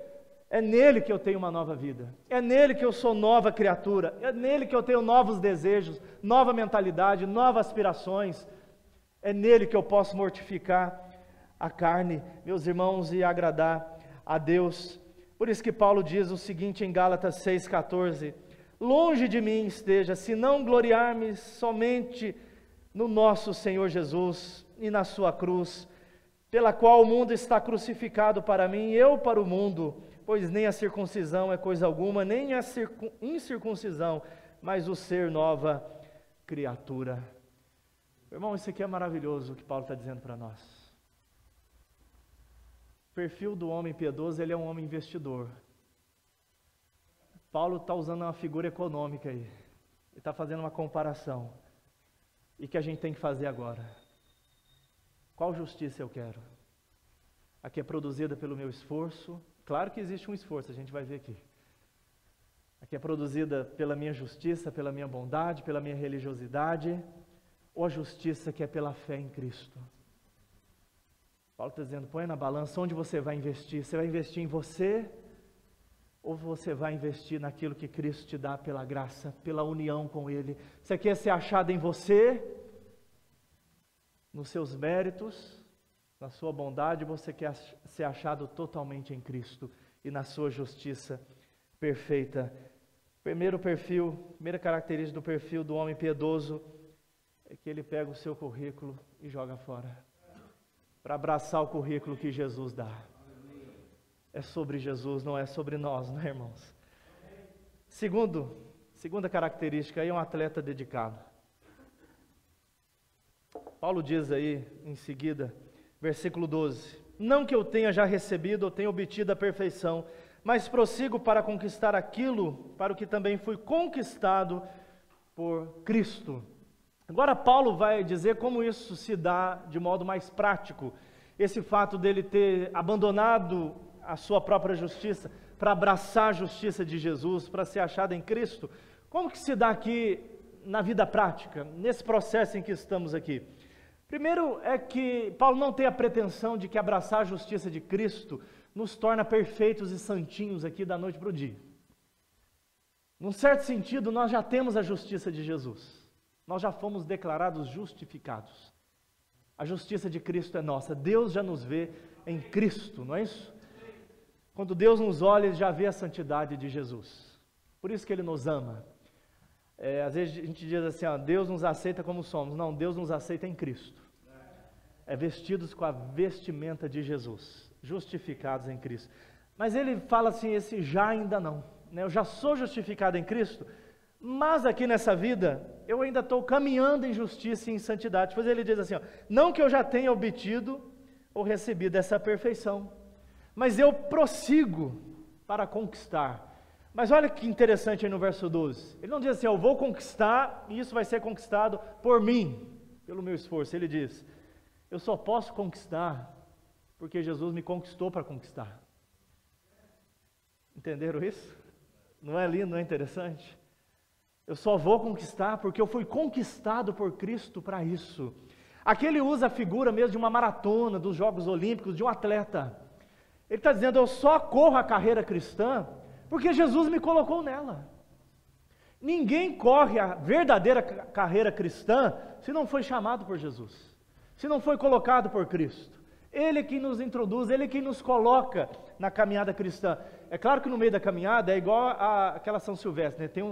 é nele que eu tenho uma nova vida, é nele que eu sou nova criatura, é nele que eu tenho novos desejos, nova mentalidade, novas aspirações, é nele que eu posso mortificar a carne, meus irmãos, e agradar a Deus. Por isso que Paulo diz o seguinte em Gálatas 6,14: longe de mim esteja, se não gloriar-me somente no nosso Senhor Jesus e na sua cruz, pela qual o mundo está crucificado para mim, e eu para o mundo, pois nem a circuncisão é coisa alguma, nem a incircuncisão, mas o ser nova criatura. Irmão, isso aqui é maravilhoso o que Paulo está dizendo para nós. O perfil do homem piedoso, ele é um homem investidor. Paulo está usando uma figura econômica aí. Ele está fazendo uma comparação. E o que a gente tem que fazer agora? Qual justiça eu quero? A que é produzida pelo meu esforço. Claro que existe um esforço, a gente vai ver aqui. A que é produzida pela minha justiça, pela minha bondade, pela minha religiosidade. Ou a justiça que é pela fé em Cristo. Paulo está dizendo, põe na balança onde você vai investir. Você vai investir em você, ou você vai investir naquilo que Cristo te dá pela graça, pela união com Ele? Você quer ser achado em você, nos seus méritos, na sua bondade, você quer ser achado totalmente em Cristo e na sua justiça perfeita. Primeira característica do perfil do homem piedoso é que ele pega o seu currículo e joga fora, para abraçar o currículo que Jesus dá. É sobre Jesus, não é sobre nós, não é, irmãos? Segunda característica aí é um atleta dedicado. Paulo diz aí, em seguida, versículo 12: não que eu tenha já recebido ou tenha obtido a perfeição, mas prossigo para conquistar aquilo para o que também fui conquistado por Cristo. Agora Paulo vai dizer como isso se dá de modo mais prático, esse fato dele ter abandonado a sua própria justiça para abraçar a justiça de Jesus, para ser achado em Cristo. Como que se dá aqui na vida prática, nesse processo em que estamos aqui? Primeiro é que Paulo não tem a pretensão de que abraçar a justiça de Cristo nos torna perfeitos e santinhos aqui da noite para o dia. Num certo sentido, nós já temos a justiça de Jesus. Nós já fomos declarados justificados. A justiça de Cristo é nossa. Deus já nos vê em Cristo, não é isso? Quando Deus nos olha, Ele já vê a santidade de Jesus. Por isso que Ele nos ama. Às vezes a gente diz assim, ó, Deus nos aceita como somos. Não, Deus nos aceita em Cristo. Vestidos com a vestimenta de Jesus, justificados em Cristo. Mas Ele fala assim, esse já ainda não. Né? Eu já sou justificado em Cristo, mas aqui nessa vida, eu ainda estou caminhando em justiça e em santidade. Depois Ele diz assim, ó, não que eu já tenha obtido ou recebido essa perfeição, mas eu prossigo para conquistar. Mas olha que interessante aí no verso 12, ele não diz assim, eu vou conquistar e isso vai ser conquistado por mim, pelo meu esforço. Ele diz, eu só posso conquistar porque Jesus me conquistou para conquistar. Entenderam isso? Não é lindo, não é interessante? Eu só vou conquistar porque eu fui conquistado por Cristo para isso. Aqui ele usa a figura mesmo de uma maratona, dos Jogos Olímpicos, de um atleta. Ele está dizendo, eu só corro a carreira cristã porque Jesus me colocou nela. Ninguém corre a verdadeira carreira cristã se não foi chamado por Jesus, se não foi colocado por Cristo. Ele é quem nos introduz, Ele é quem nos coloca na caminhada cristã. É claro que no meio da caminhada é igual aquela São Silvestre, né? Tem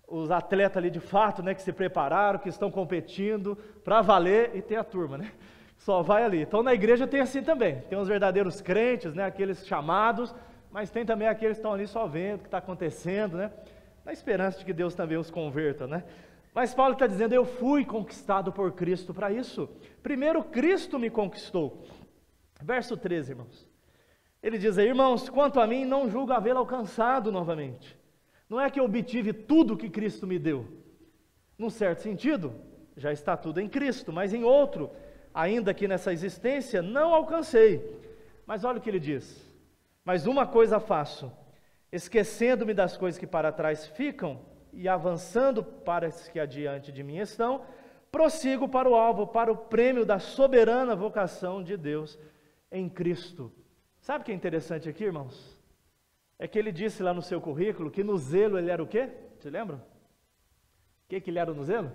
os atletas ali de fato, né, que se prepararam, que estão competindo para valer, e tem a turma, né? Só vai ali. Então na igreja tem assim também, tem os verdadeiros crentes, né, aqueles chamados, mas tem também aqueles que estão ali só vendo o que está acontecendo, né? Na esperança de que Deus também os converta, né? Mas Paulo está dizendo, eu fui conquistado por Cristo para isso. Primeiro Cristo me conquistou. Verso 13, irmãos. Ele diz aí, irmãos, quanto a mim, não julgo havê-lo alcançado novamente. Não é que eu obtive tudo que Cristo me deu. Num certo sentido, já está tudo em Cristo, mas em outro, ainda aqui nessa existência, não alcancei. Mas olha o que ele diz. Mas uma coisa faço, esquecendo-me das coisas que para trás ficam e avançando para as que adiante de mim estão, prossigo para o alvo, para o prêmio da soberana vocação de Deus em Cristo. Sabe o que é interessante aqui, irmãos? É que ele disse lá no seu currículo que no zelo ele era o quê? Você lembra? O que ele era no zelo?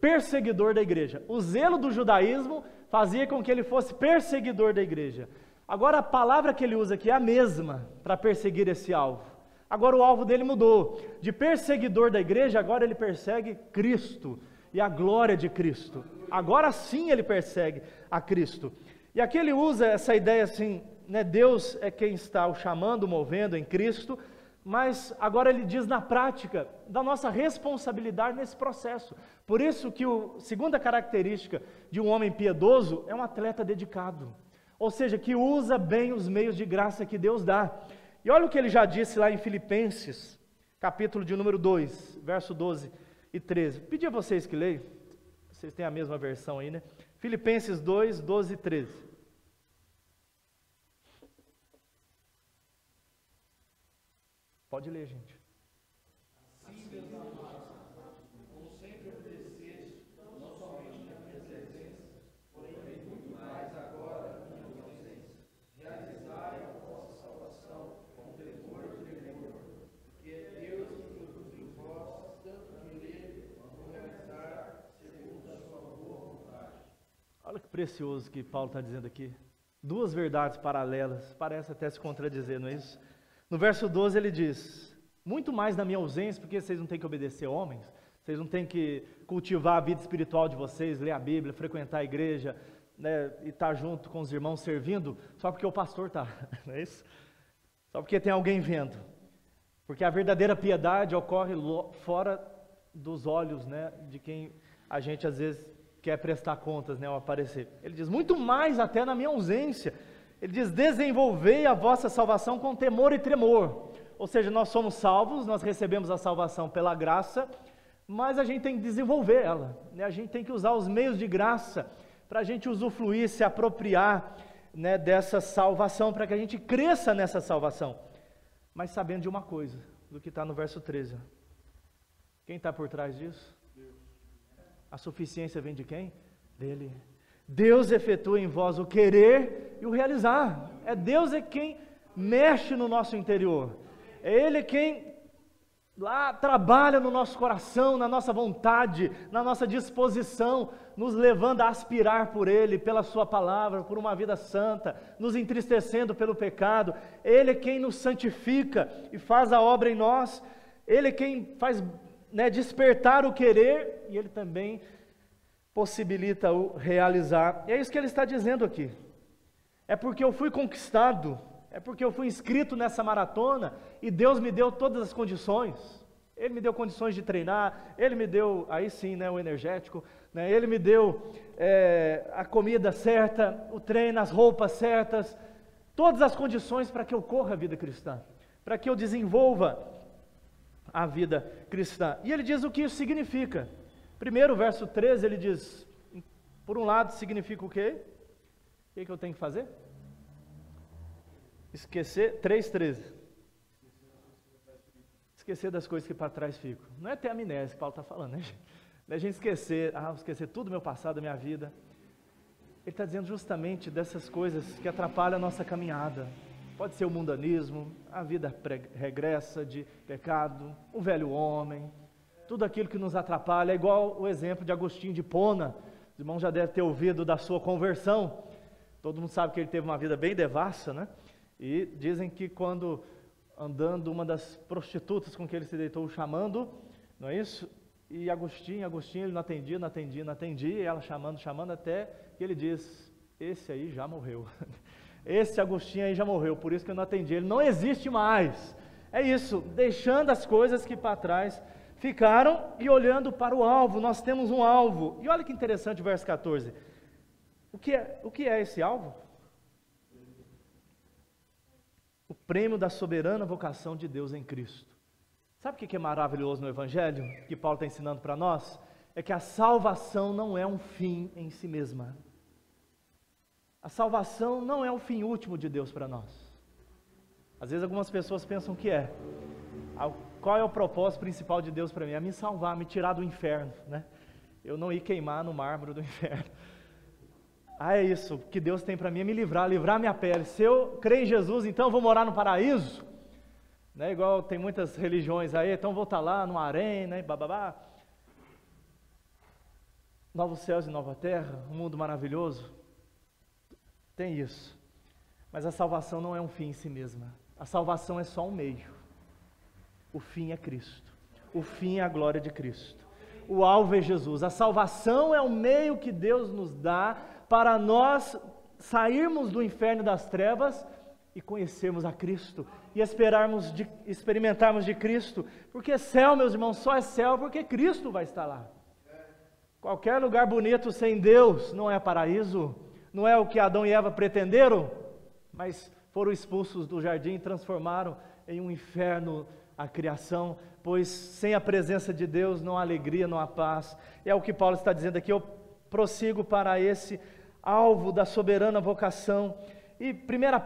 Perseguidor da igreja. O zelo do judaísmo fazia com que ele fosse perseguidor da igreja. Agora a palavra que ele usa aqui é a mesma para perseguir esse alvo. Agora o alvo dele mudou. De perseguidor da igreja, agora ele persegue Cristo e a glória de Cristo. Agora sim ele persegue a Cristo. E aqui ele usa essa ideia assim, né, Deus é quem está o chamando, movendo em Cristo, mas agora ele diz na prática da nossa responsabilidade nesse processo. Por isso que a segunda característica de um homem piedoso é um atleta dedicado. Ou seja, que usa bem os meios de graça que Deus dá. E olha o que ele já disse lá em Filipenses, capítulo de número 2, verso 12 e 13. Pedi a vocês que leiam, vocês têm a mesma versão aí, né? Filipenses 2, 12 e 13. Pode ler, gente. Assim, meus amados, como sempre obedeceste, não somente na minha presença, porém muito mais agora na minha ausência. Realizai a vossa salvação com temor e tremor, porque é Deus que produz em vós tanto querer quanto realizar segundo a sua boa vontade. Olha que precioso que Paulo está dizendo aqui. Duas verdades paralelas, parece até se contradizer, não é isso? No verso 12 ele diz, muito mais na minha ausência, porque vocês não têm que obedecer homens, vocês não têm que cultivar a vida espiritual de vocês, ler a Bíblia, frequentar a igreja, né, e estar junto com os irmãos servindo, só porque o pastor está, não é isso? Só porque tem alguém vendo. Porque a verdadeira piedade ocorre fora dos olhos, né, de quem a gente às vezes quer prestar contas, né, ao aparecer. Ele diz, muito mais até na minha ausência. Ele diz, desenvolvei a vossa salvação com temor e tremor. Ou seja, nós somos salvos, nós recebemos a salvação pela graça, mas a gente tem que desenvolver ela, né? A gente tem que usar os meios de graça para a gente usufruir, se apropriar, né, dessa salvação, para que a gente cresça nessa salvação. Mas sabendo de uma coisa, do que está no verso 13. Quem está por trás disso? A suficiência vem de quem? Dele. Deus efetua em vós o querer e o realizar. É Deus quem mexe no nosso interior. É Ele quem lá trabalha no nosso coração, na nossa vontade, na nossa disposição, nos levando a aspirar por Ele, pela Sua palavra, por uma vida santa, nos entristecendo pelo pecado. Ele é quem nos santifica e faz a obra em nós. Ele é quem faz despertar o querer e Ele também possibilita o realizar. E é isso que Ele está dizendo aqui. É porque eu fui conquistado, é porque eu fui inscrito nessa maratona e Deus me deu todas as condições. Ele me deu condições de treinar, Ele me deu, aí sim, o energético, Ele me deu a comida certa, o treino, as roupas certas, todas as condições para que eu corra a vida cristã, para que eu desenvolva a vida cristã. E Ele diz o que isso significa. Primeiro, verso 13, Ele diz, por um lado, significa o quê? O que eu tenho que fazer? Esquecer, 3:13. Esquecer das coisas que para trás ficam. Não é ter amnésia que Paulo está falando, né? Não é a gente esquecer, esquecer tudo do meu passado, da minha vida. Ele está dizendo justamente dessas coisas que atrapalham a nossa caminhada. Pode ser o mundanismo, a vida regressa de pecado, o velho homem, tudo aquilo que nos atrapalha. É igual o exemplo de Agostinho de Hipona. Os irmãos já devem ter ouvido da sua conversão. Todo mundo sabe que ele teve uma vida bem devassa, né? E dizem que quando andando, uma das prostitutas com que ele se deitou o chamando, não é isso? E Agostinho, ele não atendia, e ela chamando, até que ele diz, esse aí já morreu. Esse Agostinho aí já morreu, por isso que eu não atendi, ele não existe mais. É isso, deixando as coisas que para trás ficaram e olhando para o alvo. Nós temos um alvo. E olha que interessante o verso 14. O que é esse alvo? O prêmio da soberana vocação de Deus em Cristo. Sabe o que é maravilhoso no Evangelho, que Paulo está ensinando para nós? É que a salvação não é um fim em si mesma. A salvação não é o fim último de Deus para nós. Às vezes algumas pessoas pensam que é. Qual é o propósito principal de Deus para mim? É me salvar, me tirar do inferno, né? Eu não ir queimar no mármore do inferno. É isso, o que Deus tem para mim é me livrar minha pele. Se eu creio em Jesus, então eu vou morar no paraíso, né? Igual tem muitas religiões aí, então vou estar lá no harém, né? Bababá. Novos céus e nova terra, um mundo maravilhoso. Tem isso. Mas a salvação não é um fim em si mesma. A salvação é só um meio. O fim é Cristo. O fim é a glória de Cristo. O alvo é Jesus. A salvação é o meio que Deus nos dá para nós sairmos do inferno das trevas e conhecermos a Cristo e experimentarmos de Cristo. Porque céu, meus irmãos, só é céu porque Cristo vai estar lá. Qualquer lugar bonito sem Deus não é paraíso. Não é o que Adão e Eva pretenderam, mas foram expulsos do jardim e transformaram em um inferno a criação, pois sem a presença de Deus não há alegria, não há paz. É o que Paulo está dizendo aqui. Eu prossigo para esse alvo da soberana vocação. E 1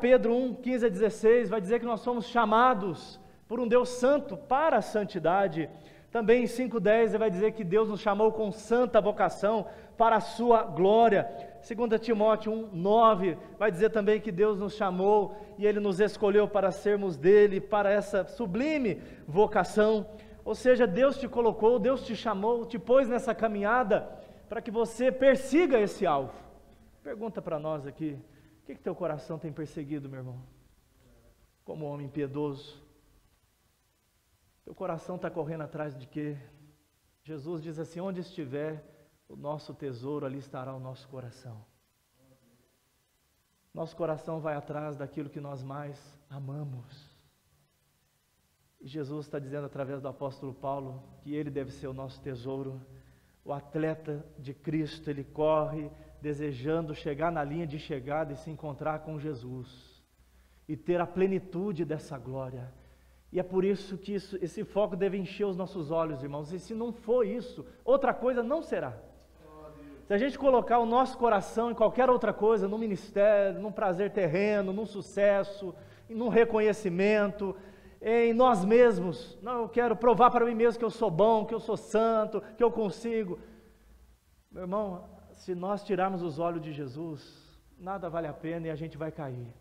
Pedro 1, 15 a 16 vai dizer que nós somos chamados por um Deus santo para a santidade. Também em 5,10 ele vai dizer que Deus nos chamou com santa vocação para a sua glória. 2 Timóteo 1,9 vai dizer também que Deus nos chamou e Ele nos escolheu para sermos dele, para essa sublime vocação. Ou seja, Deus te colocou, Deus te chamou, te pôs nessa caminhada para que você persiga esse alvo. Pergunta para nós aqui, o que teu coração tem perseguido, meu irmão? Como homem piedoso. Teu coração está correndo atrás de quê? Jesus diz assim, onde estiver o nosso tesouro, ali estará o nosso coração. Nosso coração vai atrás daquilo que nós mais amamos. E Jesus está dizendo através do apóstolo Paulo que ele deve ser o nosso tesouro. O atleta de Cristo, ele corre desejando chegar na linha de chegada e se encontrar com Jesus. E ter a plenitude dessa glória. E é por isso que esse foco deve encher os nossos olhos, irmãos. E se não for isso, outra coisa não será. Se a gente colocar o nosso coração em qualquer outra coisa, num ministério, num prazer terreno, num sucesso, num reconhecimento, em nós mesmos, não, eu quero provar para mim mesmo que eu sou bom, que eu sou santo, que eu consigo. Meu irmão, se nós tirarmos os olhos de Jesus, nada vale a pena e a gente vai cair.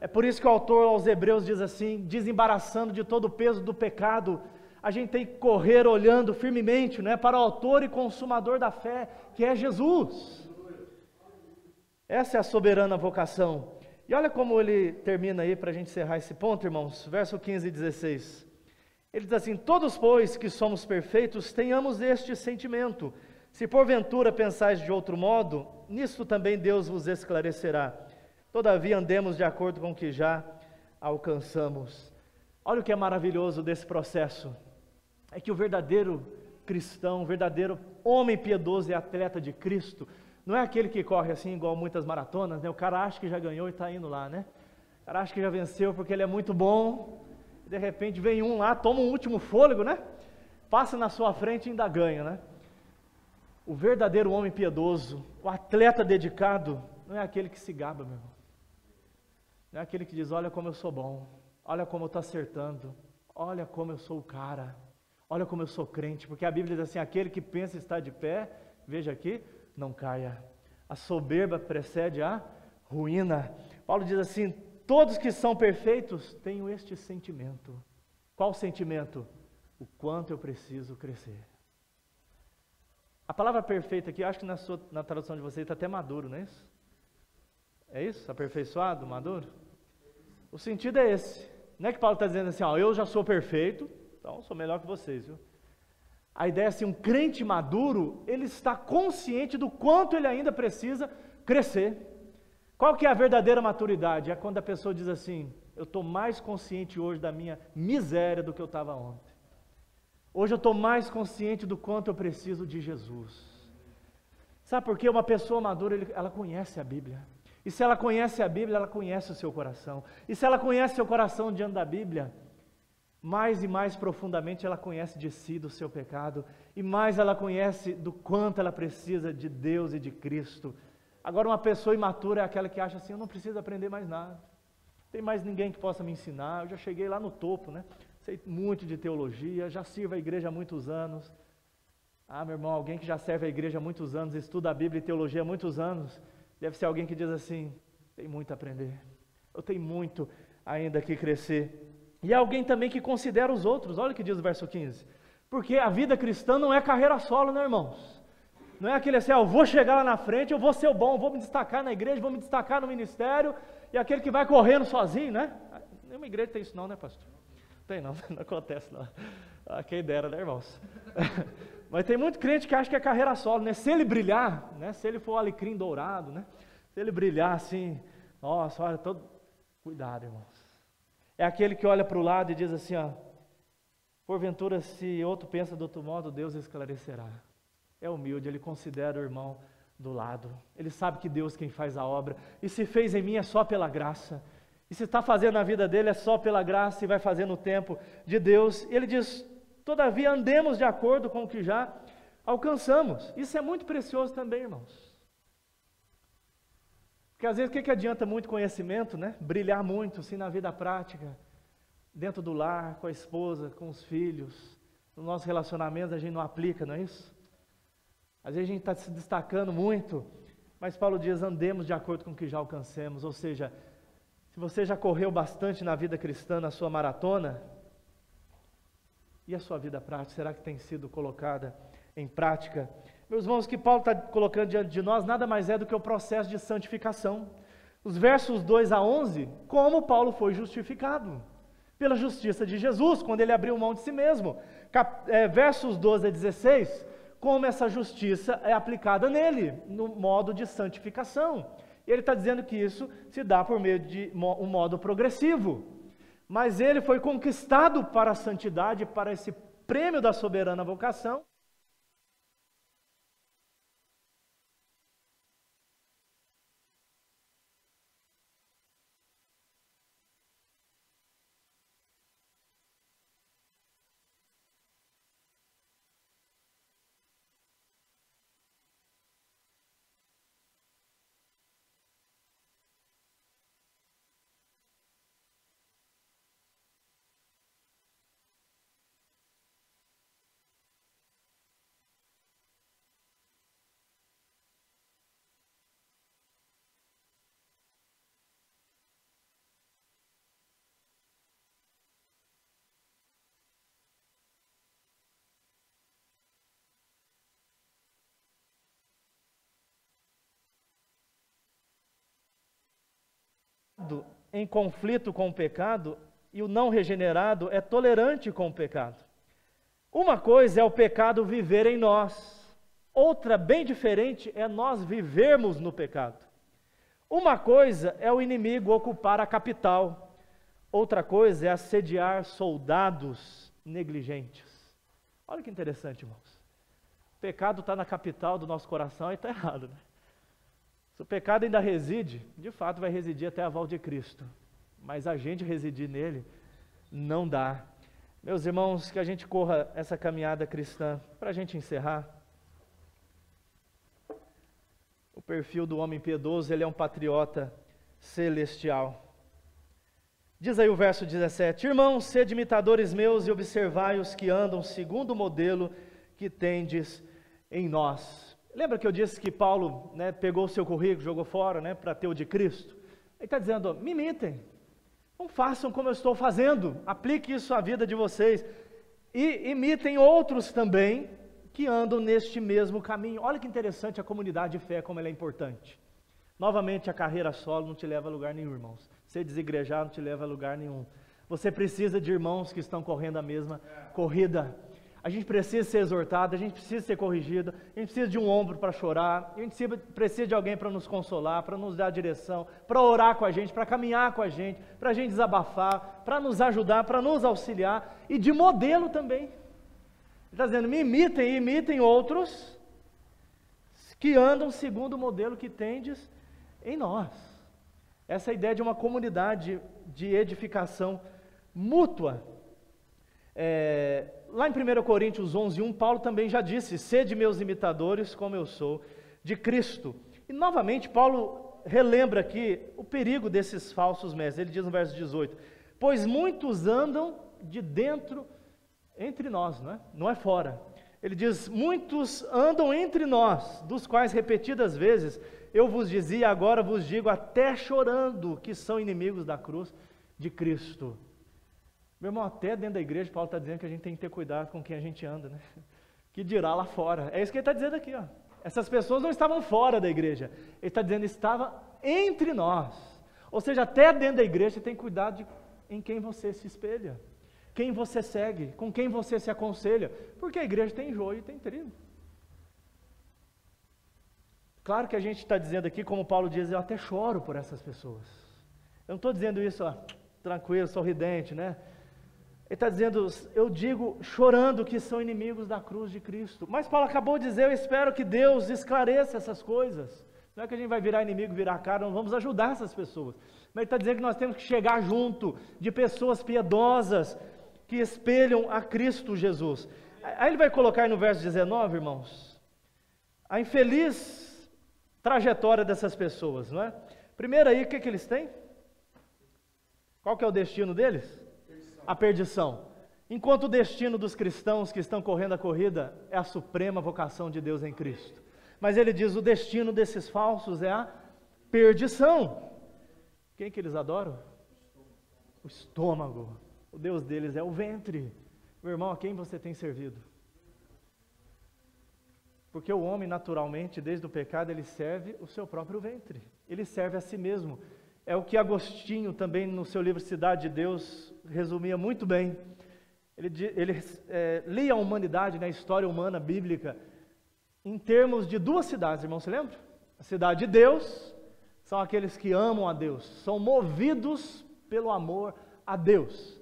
É por isso que o autor aos Hebreus diz assim, desembaraçando de todo o peso do pecado, a gente tem que correr olhando firmemente, né, para o autor e consumador da fé, que é Jesus. Essa é a soberana vocação. E olha como ele termina aí, para a gente encerrar esse ponto, irmãos, verso 15 e 16. Ele diz assim: todos, pois, que somos perfeitos, tenhamos este sentimento. Se porventura pensais de outro modo, nisto também Deus vos esclarecerá. Todavia andemos de acordo com o que já alcançamos. Olha o que é maravilhoso desse processo. É que o verdadeiro cristão, o verdadeiro homem piedoso e atleta de Cristo, não é aquele que corre assim igual muitas maratonas, né? O cara acha que já ganhou e está indo lá, né? O cara acha que já venceu porque ele é muito bom, e de repente vem um lá, toma um último fôlego, né? Passa na sua frente e ainda ganha, né? O verdadeiro homem piedoso, o atleta dedicado, não é aquele que se gaba, meu irmão. Não é aquele que diz: olha como eu sou bom, olha como eu estou acertando, olha como eu sou o cara, olha como eu sou crente, porque a Bíblia diz assim: aquele que pensa estar de pé, veja aqui, não caia. A soberba precede a ruína. Paulo diz assim: todos que são perfeitos tenham este sentimento. Qual sentimento? O quanto eu preciso crescer. A palavra perfeita aqui, acho que na tradução de vocês está até maduro, não é isso? É isso? Aperfeiçoado, maduro? O sentido é esse. Não é que Paulo está dizendo assim: ó, eu já sou perfeito, então sou melhor que vocês, viu? A ideia é assim: um crente maduro, ele está consciente do quanto ele ainda precisa crescer. Qual que é a verdadeira maturidade? É quando a pessoa diz assim: eu estou mais consciente hoje da minha miséria do que eu estava ontem. Hoje eu estou mais consciente do quanto eu preciso de Jesus. Sabe por quê? Uma pessoa madura, ela conhece a Bíblia. E se ela conhece a Bíblia, ela conhece o seu coração. E se ela conhece o seu coração diante da Bíblia, mais e mais profundamente ela conhece de si, do seu pecado, e mais ela conhece do quanto ela precisa de Deus e de Cristo. Agora, uma pessoa imatura é aquela que acha assim: eu não preciso aprender mais nada, não tem mais ninguém que possa me ensinar, eu já cheguei lá no topo, né? Sei muito de teologia, já sirvo a igreja há muitos anos. Ah, meu irmão, alguém que já serve a igreja há muitos anos, estuda a Bíblia e teologia há muitos anos, deve ser alguém que diz assim: tem muito a aprender, eu tenho muito ainda que crescer. E é alguém também que considera os outros. Olha o que diz o verso 15. Porque a vida cristã não é carreira solo, né, irmãos? Não é aquele assim: eu vou chegar lá na frente, eu vou ser o bom, vou me destacar na igreja, vou me destacar no ministério, e aquele que vai correndo sozinho, né? Nenhuma igreja tem isso não, né, pastor? Tem não, não acontece não. Quem dera, né, irmãos? Mas tem muito crente que acha que é carreira solo, né? Se ele brilhar, né? Se ele for o alecrim dourado, né? Se ele brilhar assim, nossa, olha, todo... Cuidado, irmãos. É aquele que olha para o lado e diz assim: ó, porventura se outro pensa de outro modo, Deus esclarecerá. É humilde, ele considera o irmão do lado. Ele sabe que Deus quem faz a obra. E se fez em mim é só pela graça. E se está fazendo na vida dele é só pela graça e vai fazer no tempo de Deus. E ele diz: todavia andemos de acordo com o que já alcançamos. Isso é muito precioso também, irmãos. Porque às vezes o que adianta muito conhecimento, né? Brilhar muito assim na vida prática, dentro do lar, com a esposa, com os filhos, nos nossos relacionamentos a gente não aplica, não é isso? Às vezes a gente está se destacando muito, mas Paulo diz: andemos de acordo com o que já alcancemos. Ou seja, se você já correu bastante na vida cristã, na sua maratona, e a sua vida prática, será que tem sido colocada em prática? Meus irmãos, o que Paulo está colocando diante de nós nada mais é do que o processo de santificação. Os versos 2 a 11, como Paulo foi justificado pela justiça de Jesus, quando ele abriu mão de si mesmo. Versos 12 a 16, como essa justiça é aplicada nele, no modo de santificação. E ele está dizendo que isso se dá por meio de um modo progressivo. Mas ele foi conquistado para a santidade, para esse prêmio da soberana vocação. em conflito com o pecado e o não regenerado é tolerante com o pecado. Uma coisa é o pecado viver em nós, outra bem diferente é nós vivermos no pecado. Uma coisa é o inimigo ocupar a capital, outra coisa é assediar soldados negligentes. Olha que interessante, irmãos. O pecado está na capital do nosso coração e está errado, né? Se o pecado ainda reside, de fato vai residir até a volta de Cristo. Mas a gente residir nele, não dá. Meus irmãos, que a gente corra essa caminhada cristã. Para a gente encerrar, o perfil do homem piedoso, ele é um patriota celestial. Diz aí o verso 17: Irmãos, sede imitadores meus e observai os que andam segundo o modelo que tendes em nós. Lembra que eu disse que Paulo, né, pegou o seu currículo, jogou fora, né, para ter o de Cristo? Ele está dizendo, me imitem, não façam como eu estou fazendo, aplique isso à vida de vocês, e imitem outros também, que andam neste mesmo caminho. Olha que interessante a comunidade de fé, como ela é importante. Novamente, a carreira solo não te leva a lugar nenhum, irmãos. Ser desigrejado não te leva a lugar nenhum. Você precisa de irmãos que estão correndo a mesma corrida. A gente precisa ser exortado, a gente precisa ser corrigido, a gente precisa de um ombro para chorar, a gente precisa de alguém para nos consolar, para nos dar direção, para orar com a gente, para caminhar com a gente desabafar, para nos ajudar, para nos auxiliar, e de modelo também. Ele está dizendo, me imitem e imitem outros que andam segundo o modelo que tendes em nós. Essa é a ideia de uma comunidade de edificação mútua. Lá em 1 Coríntios 11:1, Paulo também já disse, sede meus imitadores como eu sou de Cristo. E novamente Paulo relembra aqui o perigo desses falsos mestres. Ele diz no verso 18, pois muitos andam de dentro entre nós, não é fora. Ele diz, muitos andam entre nós, dos quais repetidas vezes eu vos dizia, agora vos digo até chorando, que são inimigos da cruz de Cristo. Meu irmão, até dentro da igreja, Paulo está dizendo que a gente tem que ter cuidado com quem a gente anda, né? Que dirá lá fora. É isso que ele está dizendo aqui, ó. Essas pessoas não estavam fora da igreja. Ele está dizendo, estava entre nós. Ou seja, até dentro da igreja, você tem cuidado em quem você se espelha, quem você segue, com quem você se aconselha. Porque a igreja tem joio e tem trigo. Claro que a gente está dizendo aqui, como Paulo diz, eu até choro por essas pessoas. Eu não estou dizendo isso, ó, tranquilo, sorridente, né? Ele está dizendo, eu digo chorando que são inimigos da cruz de Cristo. Mas Paulo acabou de dizer, eu espero que Deus esclareça essas coisas. Não é que a gente vai virar inimigo, virar cara, não vamos ajudar essas pessoas. Mas ele está dizendo que nós temos que chegar junto de pessoas piedosas que espelham a Cristo Jesus. Aí ele vai colocar aí no verso 19, irmãos, a infeliz trajetória dessas pessoas, não é? Primeiro aí, o que eles têm? Qual que é o destino deles? A perdição. Enquanto o destino dos cristãos que estão correndo a corrida é a suprema vocação de Deus em Cristo. Mas ele diz, o destino desses falsos é a perdição. Quem que eles adoram? O estômago. O Deus deles é o ventre. Meu irmão, a quem você tem servido? Porque o homem naturalmente, desde o pecado, ele serve o seu próprio ventre. Ele serve a si mesmo. É o que Agostinho também no seu livro Cidade de Deus resumia muito bem. Ele lia a humanidade, a história humana bíblica, em termos de duas cidades, irmão, você lembra? A cidade de Deus, são aqueles que amam a Deus, são movidos pelo amor a Deus.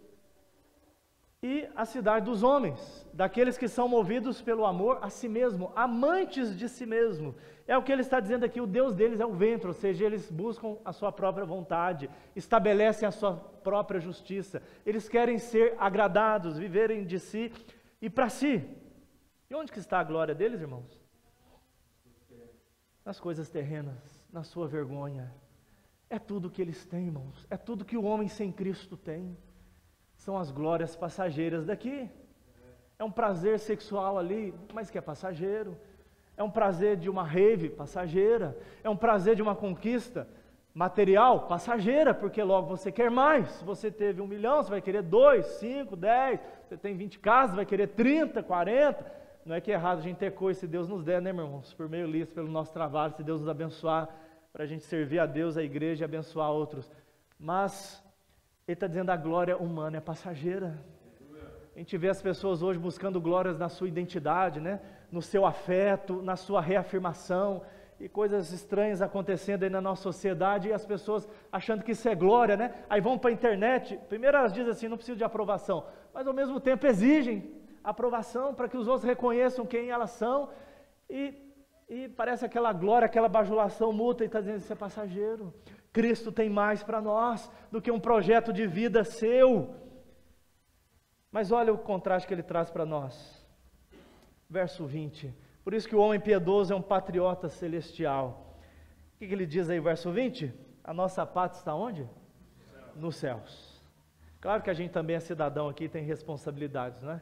E a cidade dos homens, daqueles que são movidos pelo amor a si mesmo, amantes de si mesmo. É o que ele está dizendo aqui, o Deus deles é o ventre, ou seja, eles buscam a sua própria vontade, estabelecem a sua própria justiça, eles querem ser agradados, viverem de si e para si. E onde que está a glória deles, irmãos? Nas coisas terrenas, na sua vergonha. É tudo que eles têm, irmãos, é tudo que o homem sem Cristo tem. São as glórias passageiras daqui. É um prazer sexual ali, mas que é passageiro. É um prazer de uma rave passageira. É um prazer de uma conquista material passageira, porque logo você quer mais. Se você teve 1 milhão, você vai querer 2, 5, 10. Você tem 20 casas, vai querer 30, 40. Não é que é errado a gente ter coisa, se Deus nos der, né, meu irmão? Por meio disso, pelo nosso trabalho, se Deus nos abençoar, para a gente servir a Deus, a igreja e abençoar outros. Mas ele está dizendo a glória humana é passageira. A gente vê as pessoas hoje buscando glórias na sua identidade, né? No seu afeto, na sua reafirmação, e coisas estranhas acontecendo aí na nossa sociedade, e as pessoas achando que isso é glória, né? Aí vão para a internet, primeiro elas dizem assim, não preciso de aprovação, mas ao mesmo tempo exigem aprovação para que os outros reconheçam quem elas são, e parece aquela glória, aquela bajulação mútua, e está dizendo isso é passageiro. Cristo tem mais para nós do que um projeto de vida seu. Mas olha o contraste que ele traz para nós. Verso 20. Por isso que o homem piedoso é um patriota celestial. O que ele diz aí, verso 20? A nossa pátria está onde? Nos céus. Claro que a gente também é cidadão aqui e tem responsabilidades, né?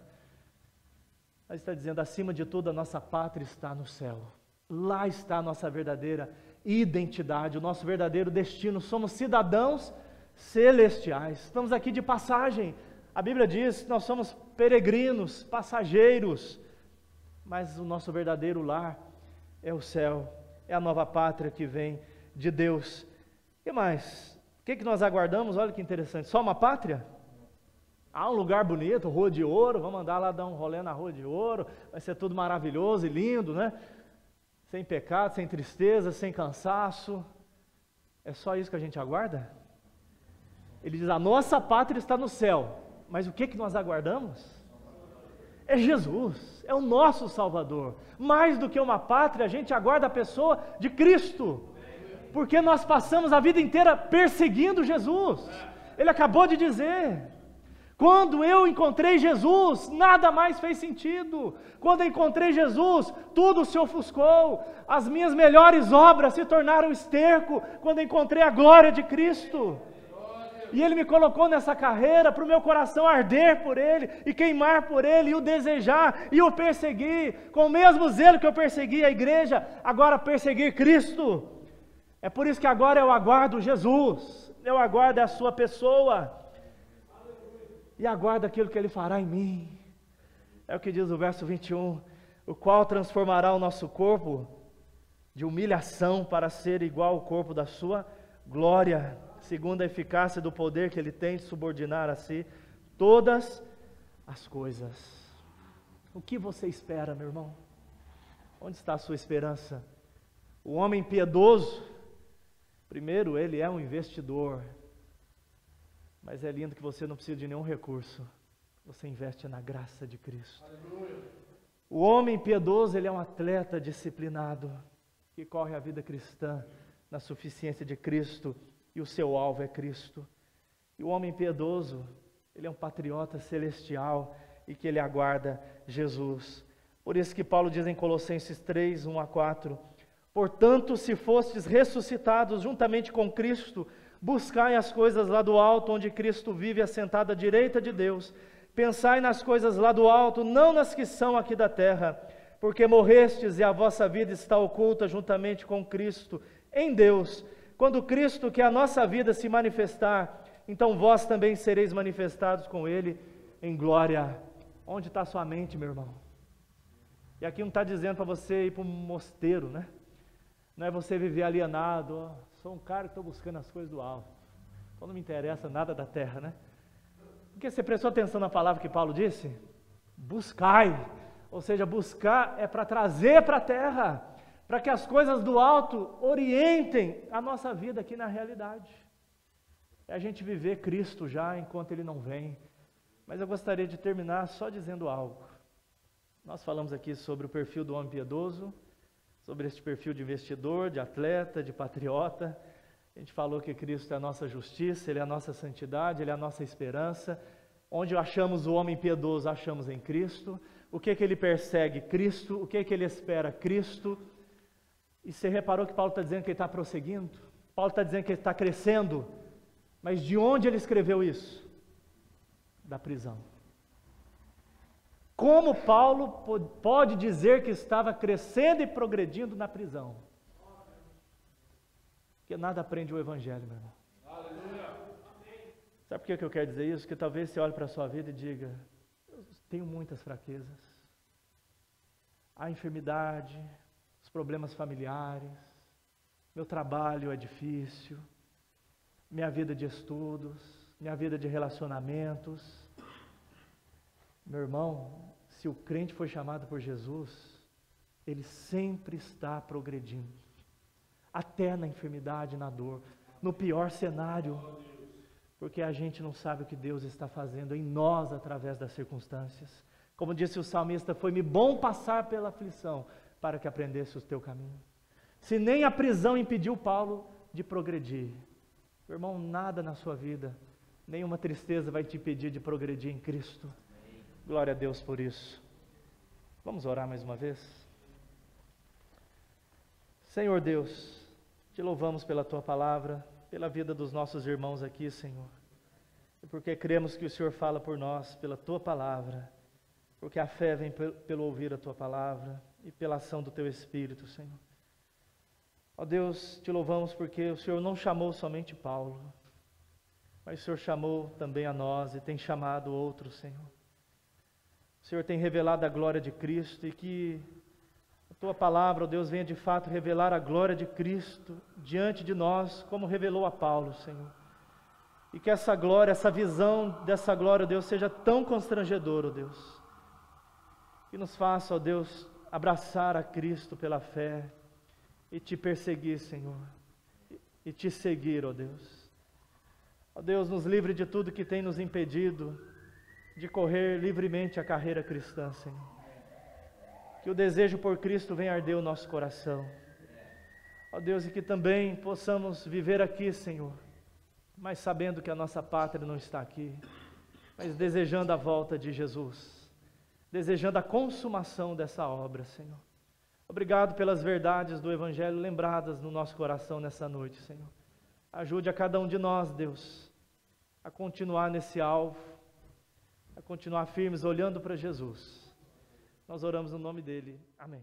Mas está dizendo, acima de tudo, a nossa pátria está no céu. Lá está a nossa verdadeira identidade, o nosso verdadeiro destino. Somos cidadãos celestiais. Estamos aqui de passagem. A Bíblia diz que nós somos peregrinos, passageiros, mas o nosso verdadeiro lar é o céu, é a nova pátria que vem de Deus. E mais? O que nós aguardamos? Olha que interessante, só uma pátria? Um lugar bonito, Rua de Ouro, vamos andar lá, dar um rolê na Rua de Ouro, vai ser tudo maravilhoso e lindo, né? Sem pecado, sem tristeza, sem cansaço. É só isso que a gente aguarda? Ele diz, a nossa pátria está no céu. Mas o que nós aguardamos? É Jesus, é o nosso Salvador. Mais do que uma pátria, a gente aguarda a pessoa de Cristo. Porque nós passamos a vida inteira perseguindo Jesus. Ele acabou de dizer, quando eu encontrei Jesus, nada mais fez sentido. Quando eu encontrei Jesus, tudo se ofuscou. As minhas melhores obras se tornaram esterco quando eu encontrei a glória de Cristo. E Ele me colocou nessa carreira para o meu coração arder por Ele, e queimar por Ele, e o desejar, e o perseguir, com o mesmo zelo que eu persegui a igreja, agora perseguir Cristo. É por isso que agora eu aguardo Jesus, eu aguardo a sua pessoa, e aguardo aquilo que Ele fará em mim. É o que diz o verso 21, o qual transformará o nosso corpo de humilhação para ser igual ao corpo da sua glória, segundo a eficácia do poder que Ele tem de subordinar a si todas as coisas. O que você espera, meu irmão? Onde está a sua esperança? O homem piedoso, primeiro, ele é um investidor, mas é lindo que você não precisa de nenhum recurso, você investe na graça de Cristo. Aleluia. O homem piedoso, ele é um atleta disciplinado, que corre a vida cristã na suficiência de Cristo, e o seu alvo é Cristo. E o homem piedoso, ele é um patriota celestial, e que ele aguarda Jesus. Por isso que Paulo diz em Colossenses 3, 1-4, portanto, se fostes ressuscitados juntamente com Cristo, buscai as coisas lá do alto, onde Cristo vive assentado à direita de Deus. Pensai nas coisas lá do alto, não nas que são aqui da terra, porque morrestes e a vossa vida está oculta juntamente com Cristo em Deus. Quando Cristo, que é a nossa vida, se manifestar, então vós também sereis manifestados com Ele em glória. Onde está a sua mente, meu irmão? E aqui não está dizendo para você ir para um mosteiro, né? Não é você viver alienado, sou um cara que estou buscando as coisas do alto, então não me interessa nada da terra, né? Porque você prestou atenção na palavra que Paulo disse? Buscai, ou seja, buscar é para trazer para a terra, para que as coisas do alto orientem a nossa vida aqui na realidade. É a gente viver Cristo já enquanto Ele não vem. Mas eu gostaria de terminar só dizendo algo. Nós falamos aqui sobre o perfil do homem piedoso, sobre este perfil de investidor, de atleta, de patriota. A gente falou que Cristo é a nossa justiça, Ele é a nossa santidade, Ele é a nossa esperança. Onde achamos o homem piedoso, achamos em Cristo. O que Ele persegue? Cristo. O que Ele espera? Cristo. E você reparou que Paulo está dizendo que ele está prosseguindo? Paulo está dizendo que ele está crescendo. Mas de onde ele escreveu isso? Da prisão. Como Paulo pode dizer que estava crescendo e progredindo na prisão? Porque nada aprende o Evangelho, meu irmão. Aleluia. Sabe por que eu quero dizer isso? Que talvez você olhe para a sua vida e diga, eu tenho muitas fraquezas. Há enfermidade, os problemas familiares, meu trabalho é difícil, minha vida de estudos, minha vida de relacionamentos. Meu irmão, se o crente foi chamado por Jesus, ele sempre está progredindo, até na enfermidade, na dor, no pior cenário, porque a gente não sabe o que Deus está fazendo em nós através das circunstâncias. Como disse o salmista, foi-me bom passar pela aflição para que aprendesse o teu caminho. Se nem a prisão impediu Paulo de progredir, meu irmão, nada na sua vida, nenhuma tristeza vai te impedir de progredir em Cristo. Glória a Deus por isso. Vamos orar mais uma vez? Senhor Deus, te louvamos pela tua palavra, pela vida dos nossos irmãos aqui, Senhor. E porque cremos que o Senhor fala por nós, pela tua palavra, porque a fé vem pelo ouvir a tua palavra e pela ação do teu Espírito, Senhor. Ó Deus, te louvamos porque o Senhor não chamou somente Paulo, mas o Senhor chamou também a nós e tem chamado outros, Senhor. O Senhor tem revelado a glória de Cristo e que a tua palavra, ó Deus, venha de fato revelar a glória de Cristo diante de nós, como revelou a Paulo, Senhor. E que essa glória, essa visão dessa glória, ó Deus, seja tão constrangedora, ó Deus, que nos faça, ó Deus, abraçar a Cristo pela fé e te perseguir, Senhor, e te seguir, ó Deus. Ó Deus, nos livre de tudo que tem nos impedido de correr livremente a carreira cristã, Senhor. Que o desejo por Cristo venha arder o nosso coração. Ó Deus, e que também possamos viver aqui, Senhor, mas sabendo que a nossa pátria não está aqui, mas desejando a volta de Jesus, desejando a consumação dessa obra, Senhor. Obrigado pelas verdades do Evangelho lembradas no nosso coração nessa noite, Senhor. Ajude a cada um de nós, Deus, a continuar nesse alvo, a continuar firmes olhando para Jesus. Nós oramos no nome dele. Amém.